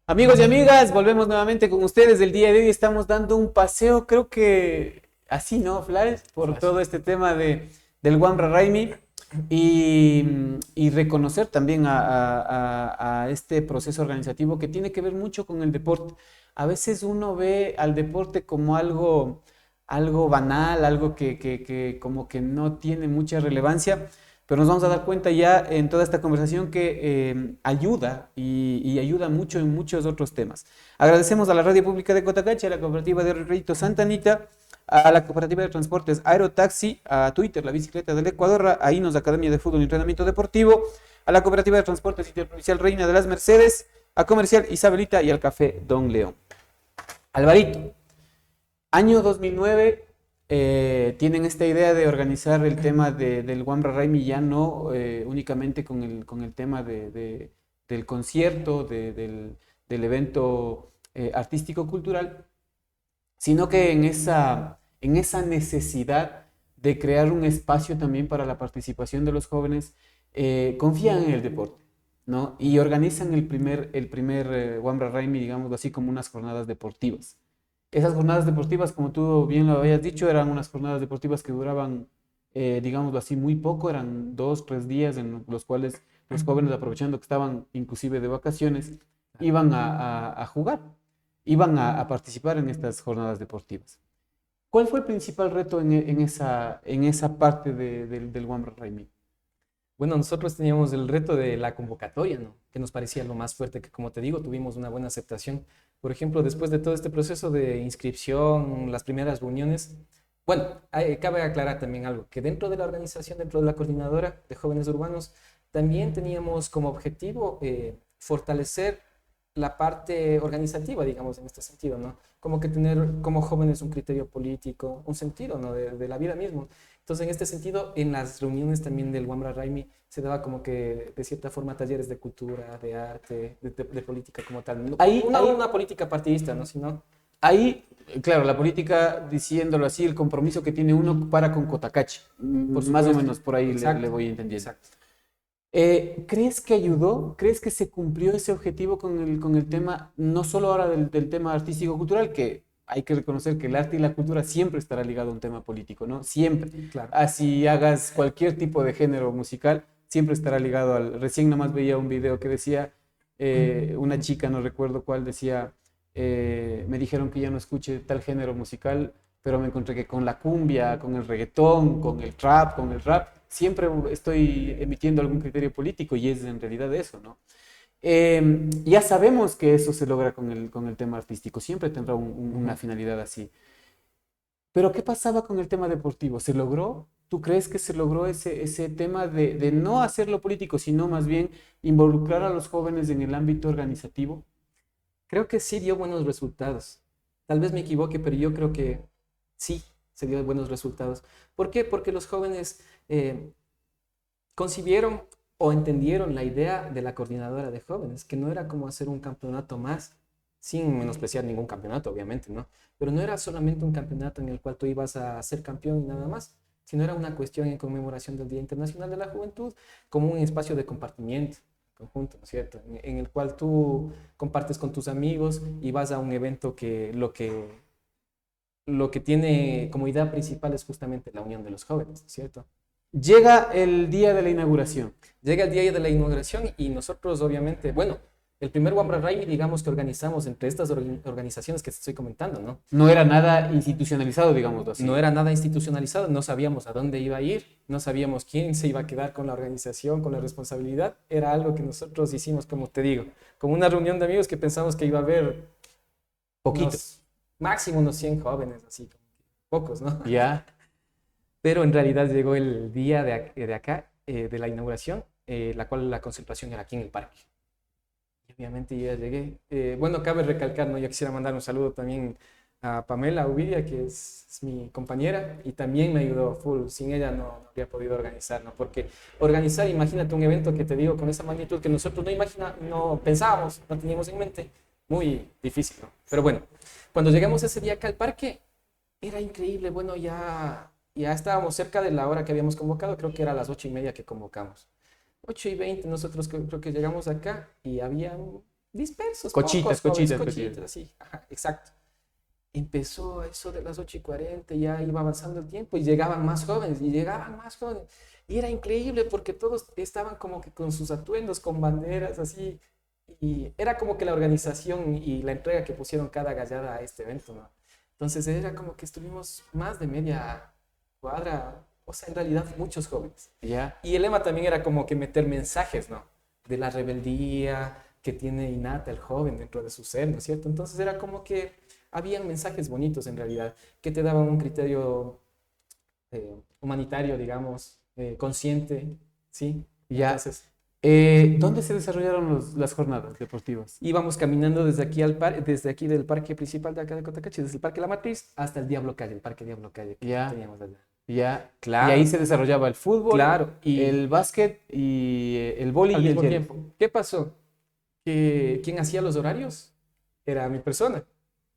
Amigos y amigas, volvemos nuevamente con ustedes. El día de hoy estamos dando un paseo, creo que así, ¿no, Flores? Por todo este tema del Wamra Raimi. y reconocer también a este proceso organizativo que tiene que ver mucho con el deporte. A veces uno ve al deporte como algo banal, algo que como que no tiene mucha relevancia, pero nos vamos a dar cuenta ya en toda esta conversación que ayuda y ayuda mucho en muchos otros temas. Agradecemos a la Radio Pública de Cotacachi, a la Cooperativa de Rito Santa Anita, a la Cooperativa de Transportes Aerotaxi, a Twitter, la Bicicleta del Ecuador, a INOS, Academia de Fútbol y Entrenamiento Deportivo, a la Cooperativa de Transportes Interprovincial Reina de las Mercedes, a Comercial Isabelita y al Café Don León. Alvarito, año 2009, tienen esta idea de organizar el tema del Wambra Raimi ya no únicamente con el tema del concierto, del evento artístico-cultural, sino que en esa necesidad de crear un espacio también para la participación de los jóvenes, confían en el deporte, ¿no? Y organizan el primer Wambra Raimi, digamos así, como unas jornadas deportivas. Esas jornadas deportivas, como tú bien lo habías dicho, eran unas jornadas deportivas que duraban, digámoslo así, muy poco, eran 2, 3 días en los cuales los jóvenes, aprovechando que estaban inclusive de vacaciones, iban a jugar, iban a participar en estas jornadas deportivas. ¿Cuál fue el principal reto en esa parte del Wambra Raimi? Bueno, nosotros teníamos el reto de la convocatoria, ¿no? Que nos parecía lo más fuerte, que como te digo, tuvimos una buena aceptación. Por ejemplo, después de todo este proceso de inscripción, las primeras reuniones, bueno, cabe aclarar también algo, que dentro de la organización, dentro de la coordinadora de jóvenes urbanos, también teníamos como objetivo fortalecer la parte organizativa, digamos, en este sentido, ¿no? Como que tener como jóvenes un criterio político, un sentido, ¿no? de la vida mismo. Entonces, en este sentido, en las reuniones también del Wambra Raimi se daba como que, de cierta forma, talleres de cultura, de arte, de política como tal. No, una política partidista, ¿no? Sino... Ahí, claro, la política, diciéndolo así, el compromiso que tiene uno para con Cotacachi. Más o menos por ahí le voy entendiendo. Exacto. ¿Crees que ayudó? ¿Crees que se cumplió ese objetivo con el tema, no solo ahora del tema artístico-cultural, que hay que reconocer que el arte y la cultura siempre estará ligado a un tema político, ¿no? Siempre. Claro. Así hagas cualquier tipo de género musical, siempre estará ligado al... Recién nomás veía un video que decía, una chica, no recuerdo cuál, decía, me dijeron que ya no escuche tal género musical, pero me encontré que con la cumbia, con el reggaetón, con el trap, con el rap, siempre estoy emitiendo algún criterio político y es en realidad eso, ¿no? Ya sabemos que eso se logra con el tema artístico, siempre tendrá una finalidad así. Pero ¿qué pasaba con el tema deportivo? ¿Se logró? ¿Tú crees que se logró ese tema de no hacerlo político, sino más bien involucrar a los jóvenes en el ámbito organizativo? Creo que sí dio buenos resultados. Tal vez me equivoque, pero yo creo que sí se dio buenos resultados. ¿Por qué? Porque los jóvenes concibieron o entendieron la idea de la coordinadora de jóvenes, que no era como hacer un campeonato más, sin menospreciar ningún campeonato, obviamente, ¿no? Pero no era solamente un campeonato en el cual tú ibas a ser campeón y nada más, sino era una cuestión en conmemoración del Día Internacional de la Juventud, como un espacio de compartimiento conjunto, ¿no es cierto? En el cual tú compartes con tus amigos y vas a un evento que lo que tiene como idea principal es justamente la unión de los jóvenes, ¿no es cierto? Llega el día de la inauguración. Llega el día de la inauguración y nosotros obviamente, bueno, el primer Wambra Raimi, digamos que organizamos entre estas organizaciones que te estoy comentando, ¿no? No era nada institucionalizado, digamos así. No era nada institucionalizado, no sabíamos a dónde iba a ir, no sabíamos quién se iba a quedar con la organización, con la responsabilidad. Era algo que nosotros hicimos, como te digo, como una reunión de amigos que pensamos que iba a haber poquitos, máximo unos 100 jóvenes, así, pocos, ¿no? Ya. Pero en realidad llegó el día de acá, de la inauguración, la cual la concentración era aquí en el parque. Y obviamente yo ya llegué. Bueno, cabe recalcar, ¿no? Yo quisiera mandar un saludo también a Pamela Uvidia, que es mi compañera, y también me ayudó full. Sin ella no habría podido organizar, ¿no? Porque organizar, imagínate un evento que te digo con esa magnitud que nosotros no pensábamos, no teníamos en mente, muy difícil, ¿no? Pero bueno, cuando llegamos ese día acá al parque, era increíble. Bueno, ya estábamos cerca de la hora que habíamos convocado, creo que era a las 8:30 que convocamos. 8:20 nosotros creo que llegamos acá y había dispersos. Cochitas, así. Ajá, exacto. empezó eso de las 8:40, ya iba avanzando el tiempo y llegaban más jóvenes y llegaban más jóvenes. Y era increíble porque todos estaban como que con sus atuendos, con banderas así. Y era como que la organización y la entrega que pusieron cada gallada a este evento, ¿no? Entonces era como que estuvimos más de media cuadra, o sea, en realidad muchos jóvenes. Ya. Y el lema también era como que meter mensajes, ¿no? De la rebeldía que tiene innata el joven dentro de su ser, ¿no es cierto? Entonces era como que habían mensajes bonitos en realidad, que te daban un criterio humanitario, digamos, consciente, ¿sí? Ya. Entonces ¿Dónde se desarrollaron las jornadas deportivas? íbamos caminando desde aquí desde aquí del parque principal de acá de Cotacachi, desde el Parque La Matriz hasta el Diablo Calle, el Parque Diablo Calle que Ya. teníamos allá. Ya. Claro. Y ahí se desarrollaba el fútbol, Claro, y- el básquet y el vóley Al y el mismo tenis. tiempo. ¿Qué pasó? Que quien hacía los horarios era mi persona.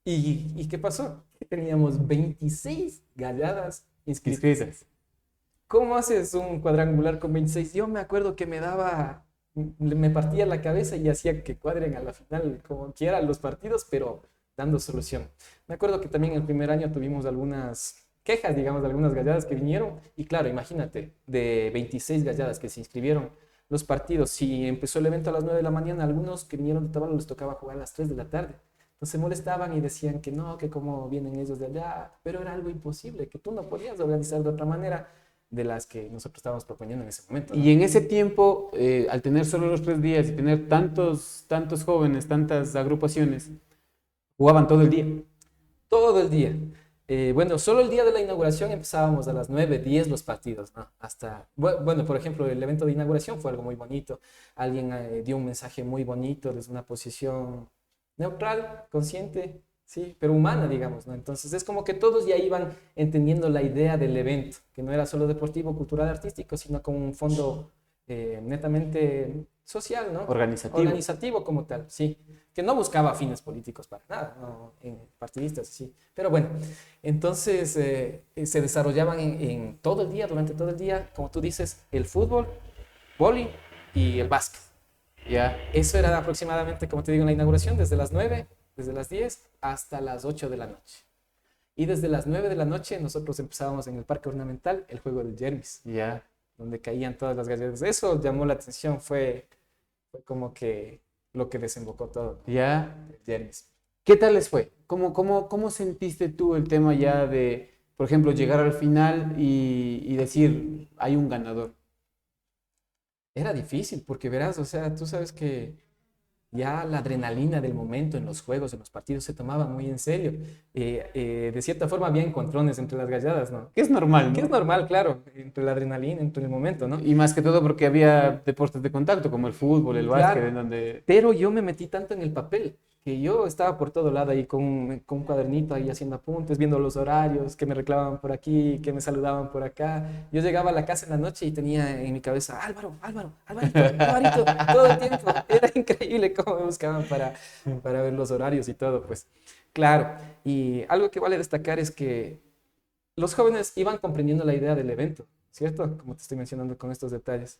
¿Y qué pasó? Que teníamos 26 galladas inscritas. Inscritas. ¿Cómo haces un cuadrangular con 26? Yo me acuerdo que me partía la cabeza y hacía que cuadren a la final como quieran los partidos, pero dando solución. Me acuerdo que también el primer año tuvimos algunas quejas, digamos, de algunas galladas que vinieron. Y claro, imagínate, de 26 galladas que se inscribieron, los partidos, si empezó el evento a las 9 de la mañana, algunos que vinieron de Tabalo les tocaba jugar a las 3 de la tarde. Entonces se molestaban y decían que no, que cómo vienen ellos de allá, pero era algo imposible, que tú no podías organizar de otra manera de las que nosotros estábamos proponiendo en ese momento, ¿no? Y en ese tiempo, al tener solo los 3 días y tener tantos jóvenes, tantas agrupaciones, jugaban todo el día. Todo el día. Bueno, solo el día de la inauguración empezábamos a las 9, 10 los partidos, ¿no? Bueno, por ejemplo, el evento de inauguración fue algo muy bonito. Alguien dio un mensaje muy bonito desde una posición neutral, consciente, sí, pero humana, digamos, ¿no? Entonces es como que todos ya iban entendiendo la idea del evento, que no era solo deportivo, cultural, artístico, sino con un fondo netamente social, ¿no? Organizativo como tal, sí. Que no buscaba fines políticos para nada, no, partidistas, sí. Pero bueno, entonces se desarrollaban en todo el día, durante todo el día, como tú dices, el fútbol, vóley y el básquet. Ya. Eso era aproximadamente, como te digo, en la inauguración, desde las 9, desde las 10 hasta las 8 de la noche. Y desde las 9 de la noche nosotros empezábamos en el Parque Ornamental el juego del Jermis, Ya. donde caían todas las galletas. Eso llamó la atención, fue como que lo que desembocó todo, ¿no? Ya. El Jermis. ¿Qué tal les fue? ¿Cómo sentiste tú el tema ya de, por ejemplo, llegar al final y decir, hay un ganador? Era difícil porque verás, o sea, tú sabes que ya la adrenalina del momento en los juegos, en los partidos se tomaba muy en serio. De cierta forma había encontrones entre las galladas, ¿no? Que es normal, Que ¿no? es normal, claro, entre la adrenalina, entre el momento, ¿no? Y más que todo porque había deportes de contacto como el fútbol, el Claro. básquet, en donde... Pero yo me metí tanto en el papel que yo estaba por todo lado ahí con un cuadernito ahí haciendo apuntes, viendo los horarios, que me reclamaban por aquí, que me saludaban por acá. Yo llegaba a la casa en la noche y tenía en mi cabeza, Álvaro, Alvarito, todo el tiempo. Era increíble cómo me buscaban para ver los horarios y todo, pues. Claro, y algo que vale destacar es que los jóvenes iban comprendiendo la idea del evento, ¿cierto? Como te estoy mencionando con estos detalles.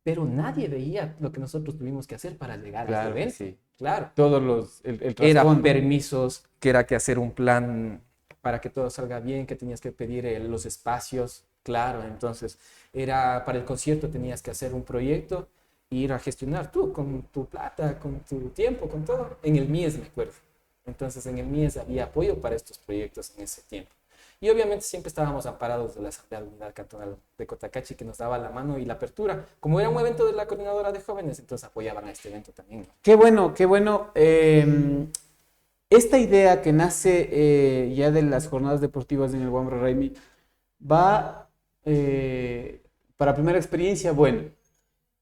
Pero nadie veía lo que nosotros tuvimos que hacer para llegar a Claro este que evento. sí. Claro. Todos el Era trasfondo. permisos, que era que hacer un plan para que todo salga bien, que tenías que pedir los espacios, claro. Entonces, era para el concierto tenías que hacer un proyecto e ir a gestionar tú con tu plata, con tu tiempo, con todo. En el MIES, me acuerdo. Entonces, en el MIES había apoyo para estos proyectos en ese tiempo. Y obviamente siempre estábamos amparados de la Asamblea de Unidad Cantonal de Cotacachi, que nos daba la mano y la apertura. Como era un evento de la Coordinadora de Jóvenes, entonces apoyaban a este evento también, ¿no? Qué bueno, qué bueno. Esta idea que nace ya de las jornadas deportivas en el Wambra Raimi va, para primera experiencia, bueno,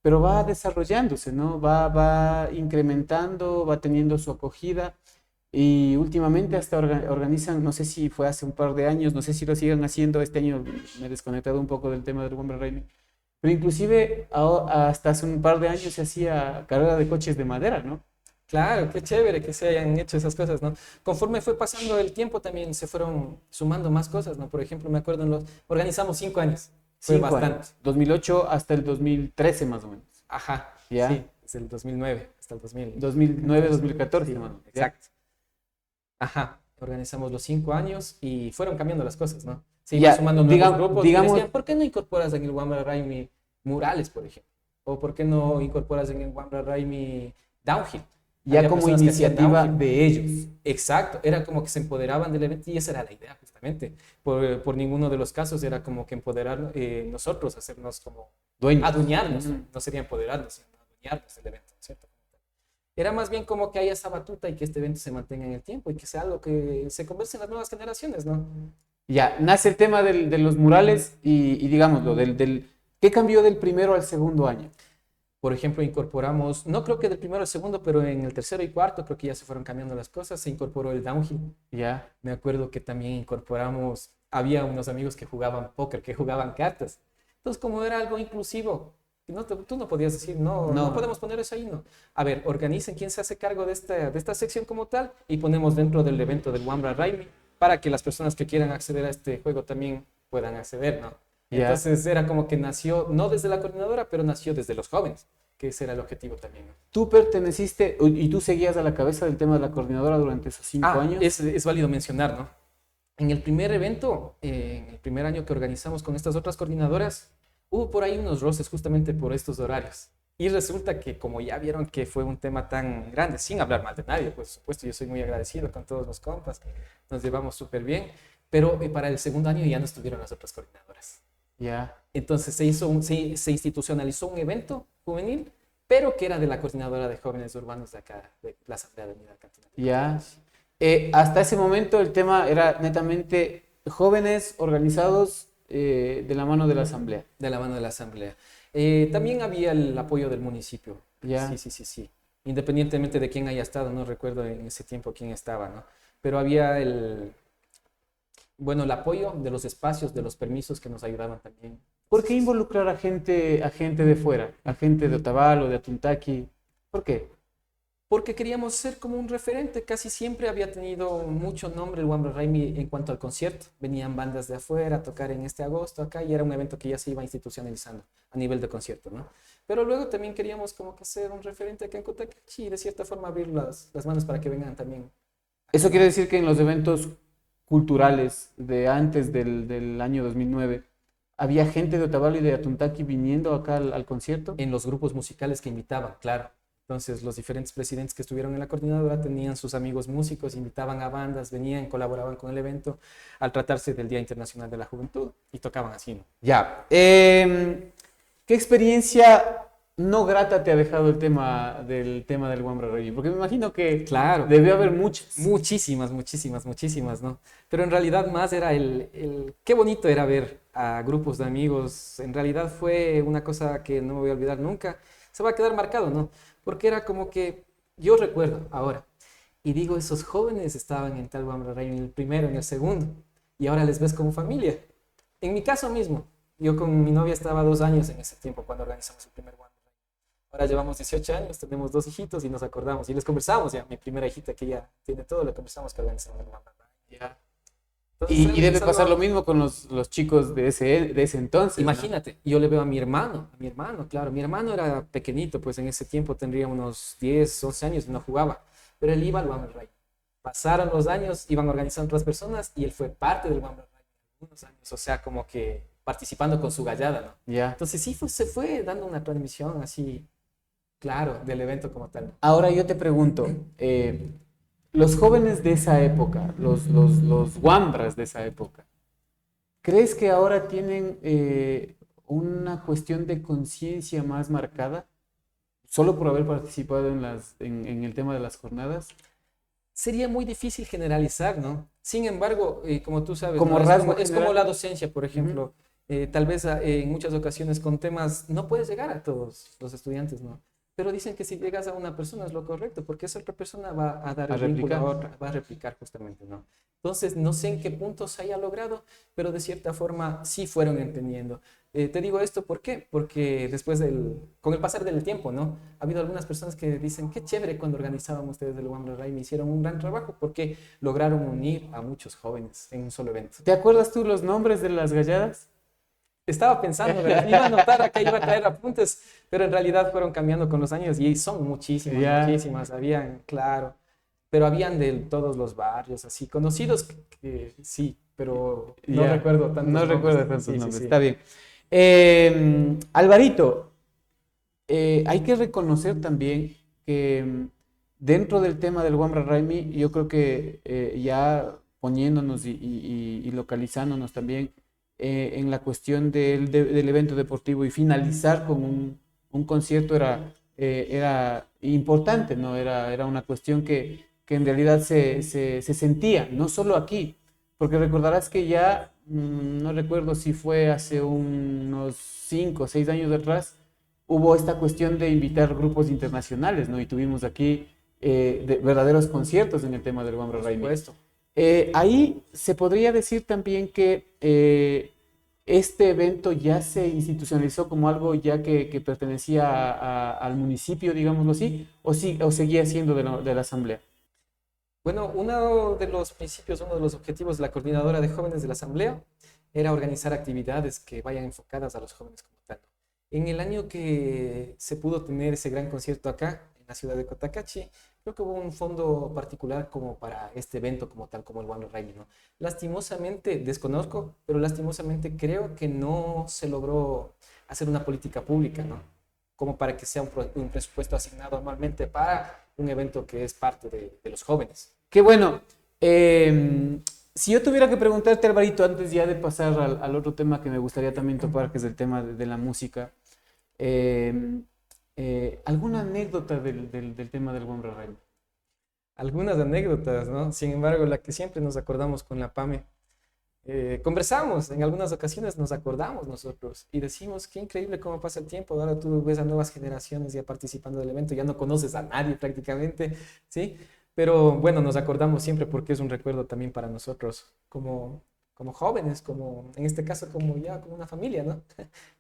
pero va desarrollándose, ¿no? Va incrementando, va teniendo su acogida y últimamente hasta organizan, no sé si fue hace un par de años, no sé si lo sigan haciendo, este año me he desconectado un poco del tema del Wambra Raimi, pero inclusive hasta hace un par de años se hacía carrera de coches de madera, ¿no? Claro, qué chévere que se hayan hecho esas cosas, ¿no? Conforme fue pasando el tiempo también se fueron sumando más cosas, ¿no? Por ejemplo, me acuerdo, organizamos 5 años. Fue 5 bastante. años, 2008 hasta el 2013 más o menos. Ajá, Ya. sí, desde el 2009 hasta el 2000. 2009, 2014, Sí, más o menos. ¿ya? exacto. Ajá. organizamos los 5 años y fueron cambiando las cosas, ¿no? Se Ya, iban sumando nuevos grupos y digamos, decían, ¿por qué no incorporas en el Wambra Raimi murales, por ejemplo? ¿O por qué no incorporas en el Wambra Raimi downhill? ya Había como personas que hacían iniciativa downhill. de ellos. Exacto, era como que se empoderaban del evento y esa era la idea justamente. Por ninguno de los casos era como que empoderar nosotros, hacernos como Dueños. adueñarnos, Ujú. no sería empoderarnos, sino adueñarnos del evento, ¿cierto? Era más bien como que haya esa batuta y que este evento se mantenga en el tiempo y que sea algo que se converse en las nuevas generaciones, ¿no? Ya, nace el tema de los murales y digámoslo, ¿qué cambió del primero al segundo año? Por ejemplo, incorporamos, no creo que del primero al segundo, pero en el tercero y cuarto creo que ya se fueron cambiando las cosas, se incorporó el downhill. Ya, Me acuerdo que también incorporamos, había unos amigos que jugaban póker, que jugaban cartas. Entonces, como era algo inclusivo, tú no podías decir, no podemos poner eso ahí, no. A ver, organicen quién se hace cargo de esta sección como tal y ponemos dentro del evento del Wambra Raimi para que las personas que quieran acceder a este juego también puedan acceder, ¿no? Ya. Entonces era como que nació, no desde la coordinadora, pero nació desde los jóvenes, que ese era el objetivo también, ¿no? tú perteneciste y tú seguías a la cabeza del tema de la coordinadora durante esos 5 años. Es válido mencionar, ¿no? En el primer evento, en el primer año que organizamos con estas otras coordinadoras, hubo por ahí unos roces justamente por estos horarios. Y resulta que como ya vieron que fue un tema tan grande, sin hablar mal de nadie, por supuesto, yo soy muy agradecido con todos los compas, nos llevamos súper bien, pero para el segundo año ya no estuvieron las otras coordinadoras. Ya, Entonces se institucionalizó un evento juvenil, pero que era de la coordinadora de jóvenes urbanos de acá, de la Asamblea de Unidad Cantina. ya. Hasta ese momento el tema era netamente jóvenes organizados de la mano de la asamblea. De la mano de la Asamblea. También había el apoyo del municipio. Ya. Sí. Independientemente de quién haya estado, no recuerdo en ese tiempo quién estaba, ¿no? Pero había el apoyo de los espacios, de los permisos que nos ayudaban también. ¿Por qué involucrar a gente de fuera? A gente de Otavalo, de Atuntaqui. ¿Por qué? Porque queríamos ser como un referente. Casi siempre había tenido mucho nombre el Wambra Raimi en cuanto al concierto. Venían bandas de afuera a tocar en este agosto acá y era un evento que ya se iba institucionalizando a nivel de concierto, ¿no? Pero luego también queríamos como que ser un referente acá en Cotacachi y de cierta forma abrir las manos para que vengan también. Eso quiere decir que en los eventos culturales de antes del año 2009, ¿había gente de Otavalo y de Atuntaqui viniendo acá al concierto? En los grupos musicales que invitaban, claro. Entonces, los diferentes presidentes que estuvieron en la coordinadora tenían sus amigos músicos, invitaban a bandas, venían, colaboraban con el evento al tratarse del Día Internacional de la Juventud y tocaban así, ¿no? Ya. ¿Qué experiencia no grata te ha dejado el tema del Wambra Raimi? Porque me imagino que Claro. debió haber muchas. Muchísimas, ¿no? Pero en realidad más era qué bonito era ver a grupos de amigos. En realidad fue una cosa que no me voy a olvidar nunca. Se va a quedar marcado, ¿no? Porque era como que, yo recuerdo ahora, y digo, esos jóvenes estaban en tal Wambra Raimi en el primero, en el segundo, y ahora les ves como familia. En mi caso mismo, yo con mi novia estaba 2 años en ese tiempo cuando organizamos el primer Wambra Raimi. Ahora llevamos 18 años, tenemos 2 hijitos y nos acordamos, y les conversamos ya, mi primera hijita que ya tiene todo, le conversamos que organizamos el Wambra Raimi. Ya. Entonces, Y debe es algo- pasar lo mismo con los chicos de ese entonces. ¿no? Imagínate, yo le veo a mi hermano, claro, mi hermano era pequeñito, pues en ese tiempo tendría unos 10, 11 años y no jugaba, pero él iba al Wambra Raimi. Pasaron los años, iban organizando otras personas y él fue parte del Wambra Raimi algunos años, o sea, como que participando con su gallada, ¿no? Ya. Entonces sí, se fue dando una transmisión así, claro, del evento como tal. Ahora yo te pregunto, los jóvenes de esa época, los Wambras de esa época, ¿crees que ahora tienen una cuestión de conciencia más marcada? ¿Solo por haber participado en el tema de las jornadas? Sería muy difícil generalizar, ¿no? Sin embargo, como tú sabes, Como ¿no? rasgo Es general. como la docencia, por ejemplo. Tal vez en muchas ocasiones con temas no puedes llegar a todos los estudiantes, ¿no? Pero dicen que si llegas a una persona es lo correcto, porque esa otra persona va a dar A el vínculo a replicar. otra, va a replicar justamente, ¿no? Entonces, no sé en qué punto se haya logrado, pero de cierta forma sí fueron entendiendo. Te digo esto, ¿por qué? Porque con el pasar del tiempo, ¿no? Ha habido algunas personas que dicen, qué chévere cuando organizábamos ustedes el Wambra Raimi, hicieron un gran trabajo porque lograron unir a muchos jóvenes en un solo evento. ¿Te acuerdas tú los nombres de las galladas? Estaba pensando, ¿verdad? Iba a anotar acá, iba a traer apuntes, pero en realidad fueron cambiando con los años y son muchísimas, Ya. muchísimas. Habían, claro, pero habían de todos los barrios, así, conocidos que sí, pero no Ya, recuerdo tantos no nombres. recuerdo tantos Sí, sí, nombres, sí. está bien. Alvarito, hay que reconocer también que dentro del tema del Wamra Raimi, yo creo que ya poniéndonos y localizándonos también en la cuestión del evento deportivo y finalizar con un concierto era importante, ¿no? Era una cuestión que en realidad se sentía, no solo aquí, porque recordarás que ya, no recuerdo si fue hace unos 5 o 6 años atrás, hubo esta cuestión de invitar grupos internacionales, ¿no? Y tuvimos aquí verdaderos conciertos en el tema del Wamra Por Raimi. supuesto. Ahí se podría decir también que este evento ya se institucionalizó como algo ya que pertenecía al municipio, digámoslo así, o seguía siendo de la asamblea. Bueno, uno de los principios, uno de los objetivos de la coordinadora de jóvenes de la Asamblea era organizar actividades que vayan enfocadas a los jóvenes como tal. En el año que se pudo tener ese gran concierto acá, en la ciudad de Cotacachi, creo que hubo un fondo particular como para este evento como tal, como el Wamra Raimi, ¿no? Lastimosamente, desconozco, pero lastimosamente creo que no se logró hacer una política pública, ¿no? Como para que sea un presupuesto asignado anualmente para un evento que es parte de los jóvenes. Qué bueno. Si yo tuviera que preguntarte, Alvarito, antes ya de pasar al otro tema que me gustaría también topar, que es el tema de la música, ¿alguna anécdota del tema del Wamra Raimi? Algunas anécdotas, ¿no? Sin embargo, la que siempre nos acordamos con la PAME, conversamos, en algunas ocasiones nos acordamos nosotros y decimos, qué increíble cómo pasa el tiempo, ahora tú ves a nuevas generaciones ya participando del evento, ya no conoces a nadie prácticamente, ¿sí? Pero bueno, nos acordamos siempre porque es un recuerdo también para nosotros como jóvenes, como en este caso como una familia, ¿no?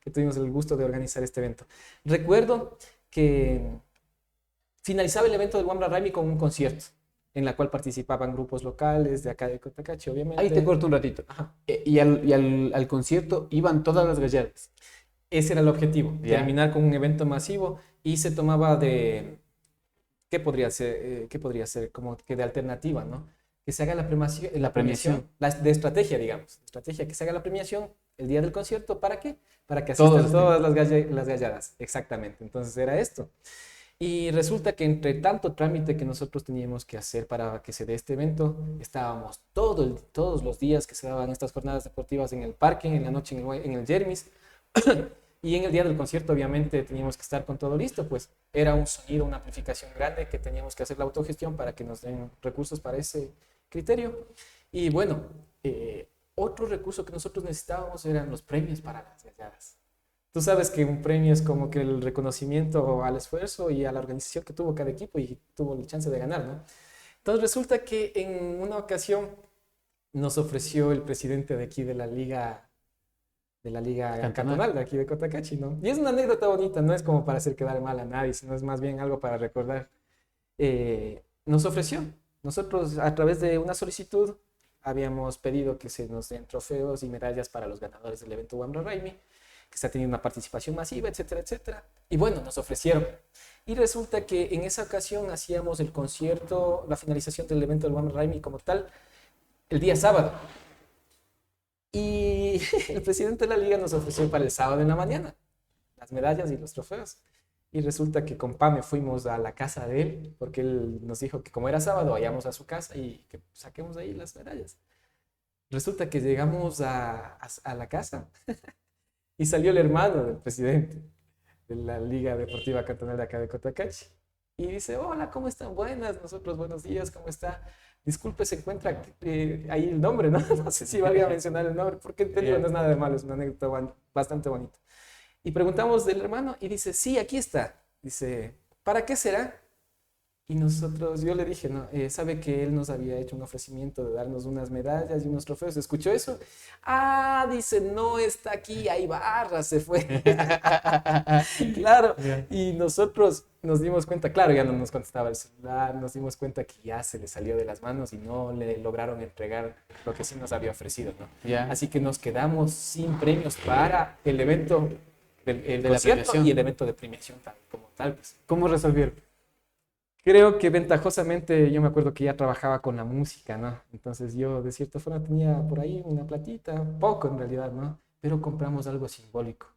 Que tuvimos el gusto de organizar este evento. Recuerdo que finalizaba el evento del Wamra Raimi con un concierto en la cual participaban grupos locales de acá de Cotacachi, obviamente. Ahí te corto un ratito. Ajá. Y al concierto iban todas las galladas. Ese era el objetivo, Ya. terminar con un evento masivo y se tomaba de, ¿qué podría ser? ¿Qué podría ser? Como que de alternativa, ¿no? Que se haga la premiación, de estrategia, digamos. Estrategia, que se haga la premiación el día del concierto, ¿para qué? Para que asistan Todos todas las galladas, exactamente. Entonces era esto. Y resulta que entre tanto trámite que nosotros teníamos que hacer para que se dé este evento, estábamos todos los días que se daban estas jornadas deportivas en el parque, en la noche en el Jermis, y en el día del concierto obviamente teníamos que estar con todo listo, pues era un sonido, una amplificación grande que teníamos que hacer la autogestión para que nos den recursos para ese criterio. Y bueno, otro recurso que nosotros necesitábamos eran los premios para las galladas. Tú sabes que un premio es como que el reconocimiento al esfuerzo y a la organización que tuvo cada equipo y tuvo la chance de ganar, ¿no? Entonces resulta que en una ocasión nos ofreció el presidente de aquí de la liga cantonal de aquí de Cotacachi, ¿no? Y es una anécdota bonita, no es como para hacer quedar mal a nadie, sino es más bien algo para recordar. Nos ofreció, nosotros a través de una solicitud habíamos pedido que se nos den trofeos y medallas para los ganadores del evento Wamra Raimi, que está teniendo una participación masiva, etcétera, etcétera. Y bueno, nos ofrecieron. Y resulta que en esa ocasión hacíamos el concierto, la finalización del evento del Wamra Raimi como tal, el día sábado. Y el presidente de la liga nos ofreció para el sábado en la mañana las medallas y los trofeos. Y resulta que con Pame fuimos a la casa de él, porque él nos dijo que como era sábado, vayamos a su casa y que saquemos ahí las medallas. Resulta que llegamos a la casa y salió el hermano del presidente de la Liga Deportiva Cantonal de acá de Cotacachi. Y dice, hola, ¿cómo están? Buenas, nosotros buenos días, ¿cómo está? Disculpe, se encuentra ahí el nombre, ¿no? No sé si valga mencionar el nombre, porque te digo, no es nada de malo, es una anécdota bastante bonita. Y preguntamos del hermano y dice, sí, aquí está. Dice, ¿para qué será? Y nosotros, yo le dije, no, sabe que él nos había hecho un ofrecimiento de darnos unas medallas y unos trofeos. ¿Escuchó eso? Ah, dice, no está aquí, hay barras, se fue. Claro, y nosotros nos dimos cuenta, claro, ya no nos contestaba el celular, nos dimos cuenta que ya se le salió de las manos y no le lograron entregar lo que sí nos había ofrecido, ¿no? Ya. Así que nos quedamos sin premios para el evento del la concierto premiación. y el evento de premiación como tal. Pues. ¿Cómo resolvieron? Creo que ventajosamente yo me acuerdo que ya trabajaba con la música, ¿no? Entonces yo de cierta forma tenía por ahí una platita, poco en realidad, ¿no? Pero compramos algo simbólico.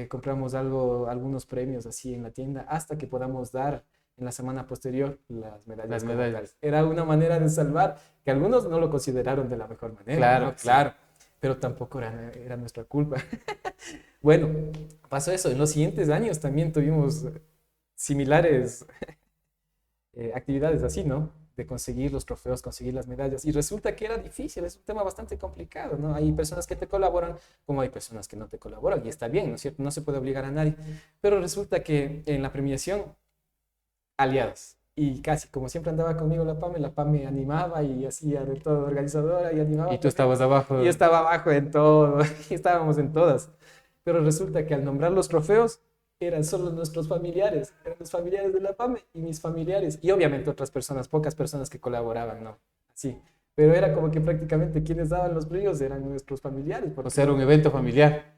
Compramos algunos premios así en la tienda hasta que podamos dar en la semana posterior las medallas. Las como medallas. tal. Era una manera de salvar, que algunos no lo consideraron de la mejor manera. Claro, ¿no? sí. Claro, pero tampoco era nuestra culpa. Bueno, pasó eso. En los siguientes años también tuvimos similares actividades así, ¿no? De conseguir los trofeos, conseguir las medallas. Y resulta que era difícil, es un tema bastante complicado, ¿no? Hay personas que te colaboran, como hay personas que no te colaboran, y está bien, ¿no es cierto? No se puede obligar a nadie. Pero resulta que en la premiación, aliados. Y casi, como siempre andaba conmigo la PAME animaba y hacía de todo, organizadora y animaba. Y tú estabas abajo. Y yo estaba abajo en todo, y estábamos en todas. Pero resulta que al nombrar los trofeos, eran solo nuestros familiares, eran los familiares de la PAME y mis familiares, y obviamente otras personas, pocas personas que colaboraban, ¿no? Sí, pero era como que prácticamente quienes daban los premios eran nuestros familiares. O sea, era un evento familiar.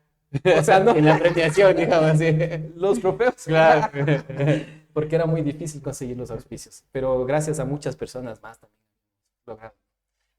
O sea, no. En la premiación, digamos así. Los trofeos. Claro. Porque era muy difícil conseguir los auspicios, pero gracias a muchas personas más también lograron.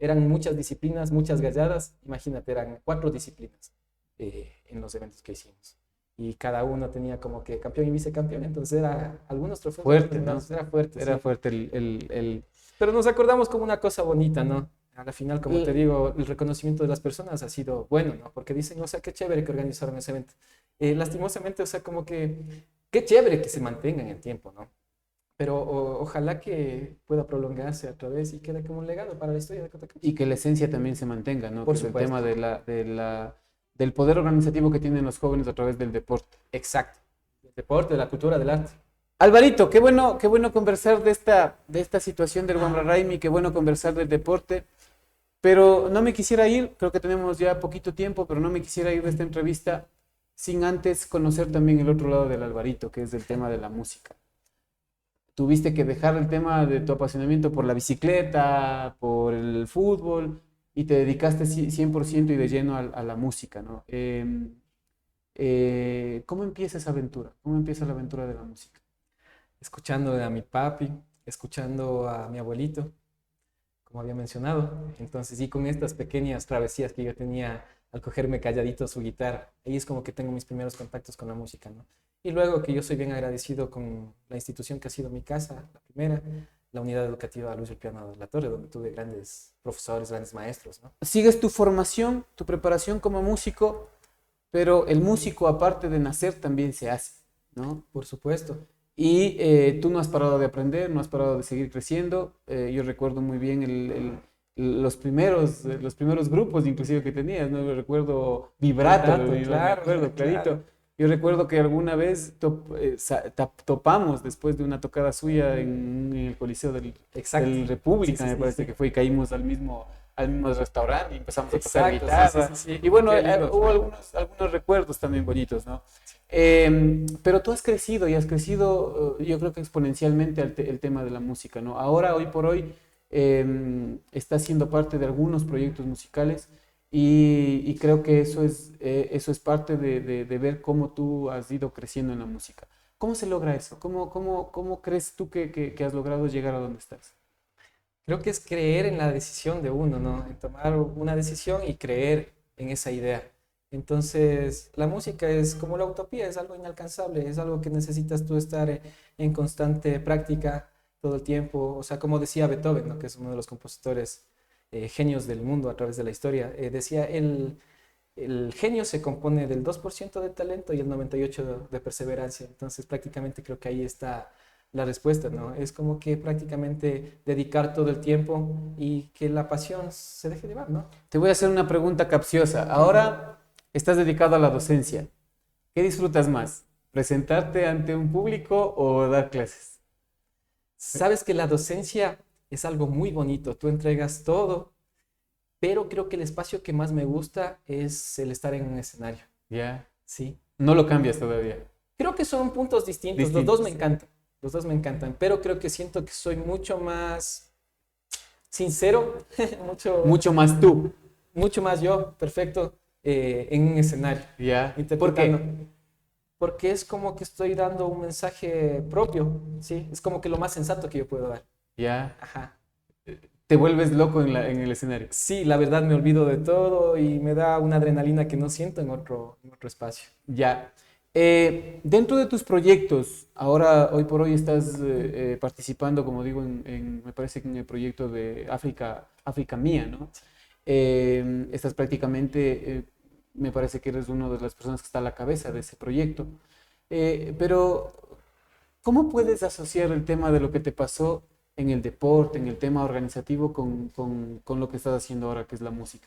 Eran muchas disciplinas, muchas galladas, imagínate, eran 4 disciplinas en los eventos que hicimos. Y cada uno tenía como que campeón y vicecampeón, entonces era algunos trofeos. Fuerte, ¿no? Era fuerte. Era Sí. fuerte el... Pero nos acordamos como una cosa bonita, ¿no? A la final, como te digo, el reconocimiento de las personas ha sido bueno, ¿no? Porque dicen, o sea, qué chévere que organizaron ese evento. Lastimosamente, o sea, como que qué chévere que se mantenga en el tiempo, ¿no? Pero ojalá que pueda prolongarse a través y quede como un legado para la historia de Cotacachi. Y que la esencia también se mantenga, ¿no? Por Que es el supuesto. tema del poder organizativo que tienen los jóvenes a través del deporte. Exacto. El deporte, de la cultura, del arte. Alvarito, qué bueno conversar de esta situación del Wamraraimi, qué bueno conversar del deporte, pero no me quisiera ir, creo que tenemos ya poquito tiempo, pero no me quisiera ir de esta entrevista sin antes conocer también el otro lado del Alvarito, que es el tema de la música. Tuviste que dejar el tema de tu apasionamiento por la bicicleta, por el fútbol, y te dedicaste 100% y de lleno a la música, ¿no? ¿Cómo empieza esa aventura? ¿Cómo empieza la aventura de la música? Escuchando a mi papi, escuchando a mi abuelito, como había mencionado. Entonces, y con estas pequeñas travesías que yo tenía al cogerme calladito su guitarra, ahí es como que tengo mis primeros contactos con la música, ¿no? Y luego que yo soy bien agradecido con la institución que ha sido mi casa, la primera, la unidad educativa Luis El Piano de la Torre, donde tuve grandes profesores, grandes maestros, ¿no? Sigues tu formación, tu preparación como músico, pero el músico, aparte de nacer, también se hace, ¿no? Por supuesto. Y tú no has parado de aprender, no has parado de seguir creciendo. Yo recuerdo muy bien los primeros grupos inclusive que tenías, ¿no? Yo recuerdo Vibrato, Claro, me acuerdo, clarito. claro. Yo recuerdo que alguna vez topamos después de una tocada suya en el Coliseo Exacto. del República, Sí, me parece que fue, y caímos al mismo restaurante y empezamos a tocar Exacto, guitarra. sí. Y bueno, Qué lindo. hubo algunos recuerdos también bonitos, ¿no? Pero tú has crecido y has crecido, yo creo que exponencialmente el tema de la música, ¿no? Ahora, hoy por hoy, estás siendo parte de algunos proyectos musicales y creo que eso es parte de ver cómo tú has ido creciendo en la música. ¿Cómo se logra eso? ¿Cómo crees tú que has logrado llegar a donde estás? Creo que es creer en la decisión de uno, ¿no? En tomar una decisión y creer en esa idea. Entonces, la música es como la utopía, es algo inalcanzable, es algo que necesitas tú estar en constante práctica todo el tiempo. O sea, como decía Beethoven, ¿no? Que es uno de los compositores genios del mundo a través de la historia, decía, el genio se compone del 2% de talento y el 98% de perseverancia. Entonces, prácticamente creo que ahí está la respuesta, ¿no? Es como que prácticamente dedicar todo el tiempo y que la pasión se deje llevar, ¿no? Te voy a hacer una pregunta capciosa. Ahora estás dedicado a la docencia. ¿Qué disfrutas más? ¿Presentarte ante un público o dar clases? Sabes que la docencia es algo muy bonito, tú entregas todo, pero creo que el espacio que más me gusta es el estar en un escenario, Ya. ¿sí? No lo cambias todavía. Creo que son puntos distintos, los dos me encantan. Los dos me encantan, pero creo que siento que soy mucho más sincero, Mucho más tú. mucho más yo, perfecto, en un escenario. Ya. Interpretando. ¿Por qué? porque es como que estoy dando un mensaje propio, ¿sí? Es como que lo más sensato que yo puedo dar. Ya. Ajá. Te vuelves loco en el escenario. Sí, la verdad me olvido de todo y me da una adrenalina que no siento en otro espacio. Ya. Dentro de tus proyectos, ahora, hoy por hoy estás participando, como digo, me parece que en el proyecto de África Mía, ¿no? Estás prácticamente, me parece que eres una de las personas que está a la cabeza de ese proyecto. Pero, ¿cómo puedes asociar el tema de lo que te pasó en el deporte, en el tema organizativo, con lo que estás haciendo ahora, que es la música?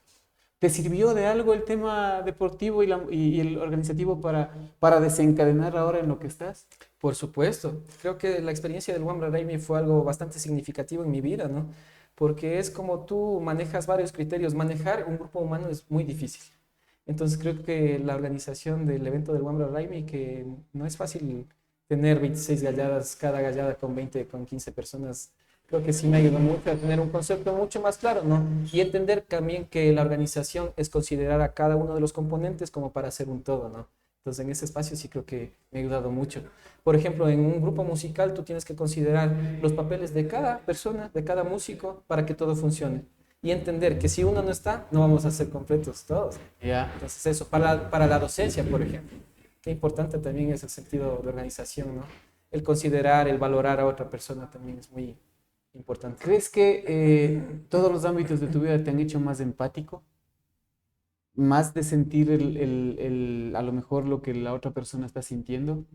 ¿Te sirvió de algo el tema deportivo y el organizativo para desencadenar ahora en lo que estás? Por supuesto, creo que la experiencia del Wambra Raimi fue algo bastante significativo en mi vida, ¿no? Porque es como tú manejas varios criterios. Manejar un grupo humano es muy difícil. Entonces creo que la organización del evento del Wambra Raimi, que no es fácil tener 26 galladas, cada gallada con 20, con 15 personas, creo que sí me ayudó mucho a tener un concepto mucho más claro, ¿no? Y entender también que la organización es considerar a cada uno de los componentes como para hacer un todo, ¿no? Entonces en ese espacio sí creo que me ha ayudado mucho. Por ejemplo, en un grupo musical tú tienes que considerar los papeles de cada persona, de cada músico, para que todo funcione. Y entender que si uno no está, no vamos a ser completos todos. Ya. Entonces eso, para la docencia, por ejemplo, qué importante también es el sentido de organización, ¿no? El considerar, el valorar a otra persona también es muy importante. ¿Crees que todos los ámbitos de tu vida te han hecho más empático? Más de sentir a lo mejor lo que la otra persona está sintiendo.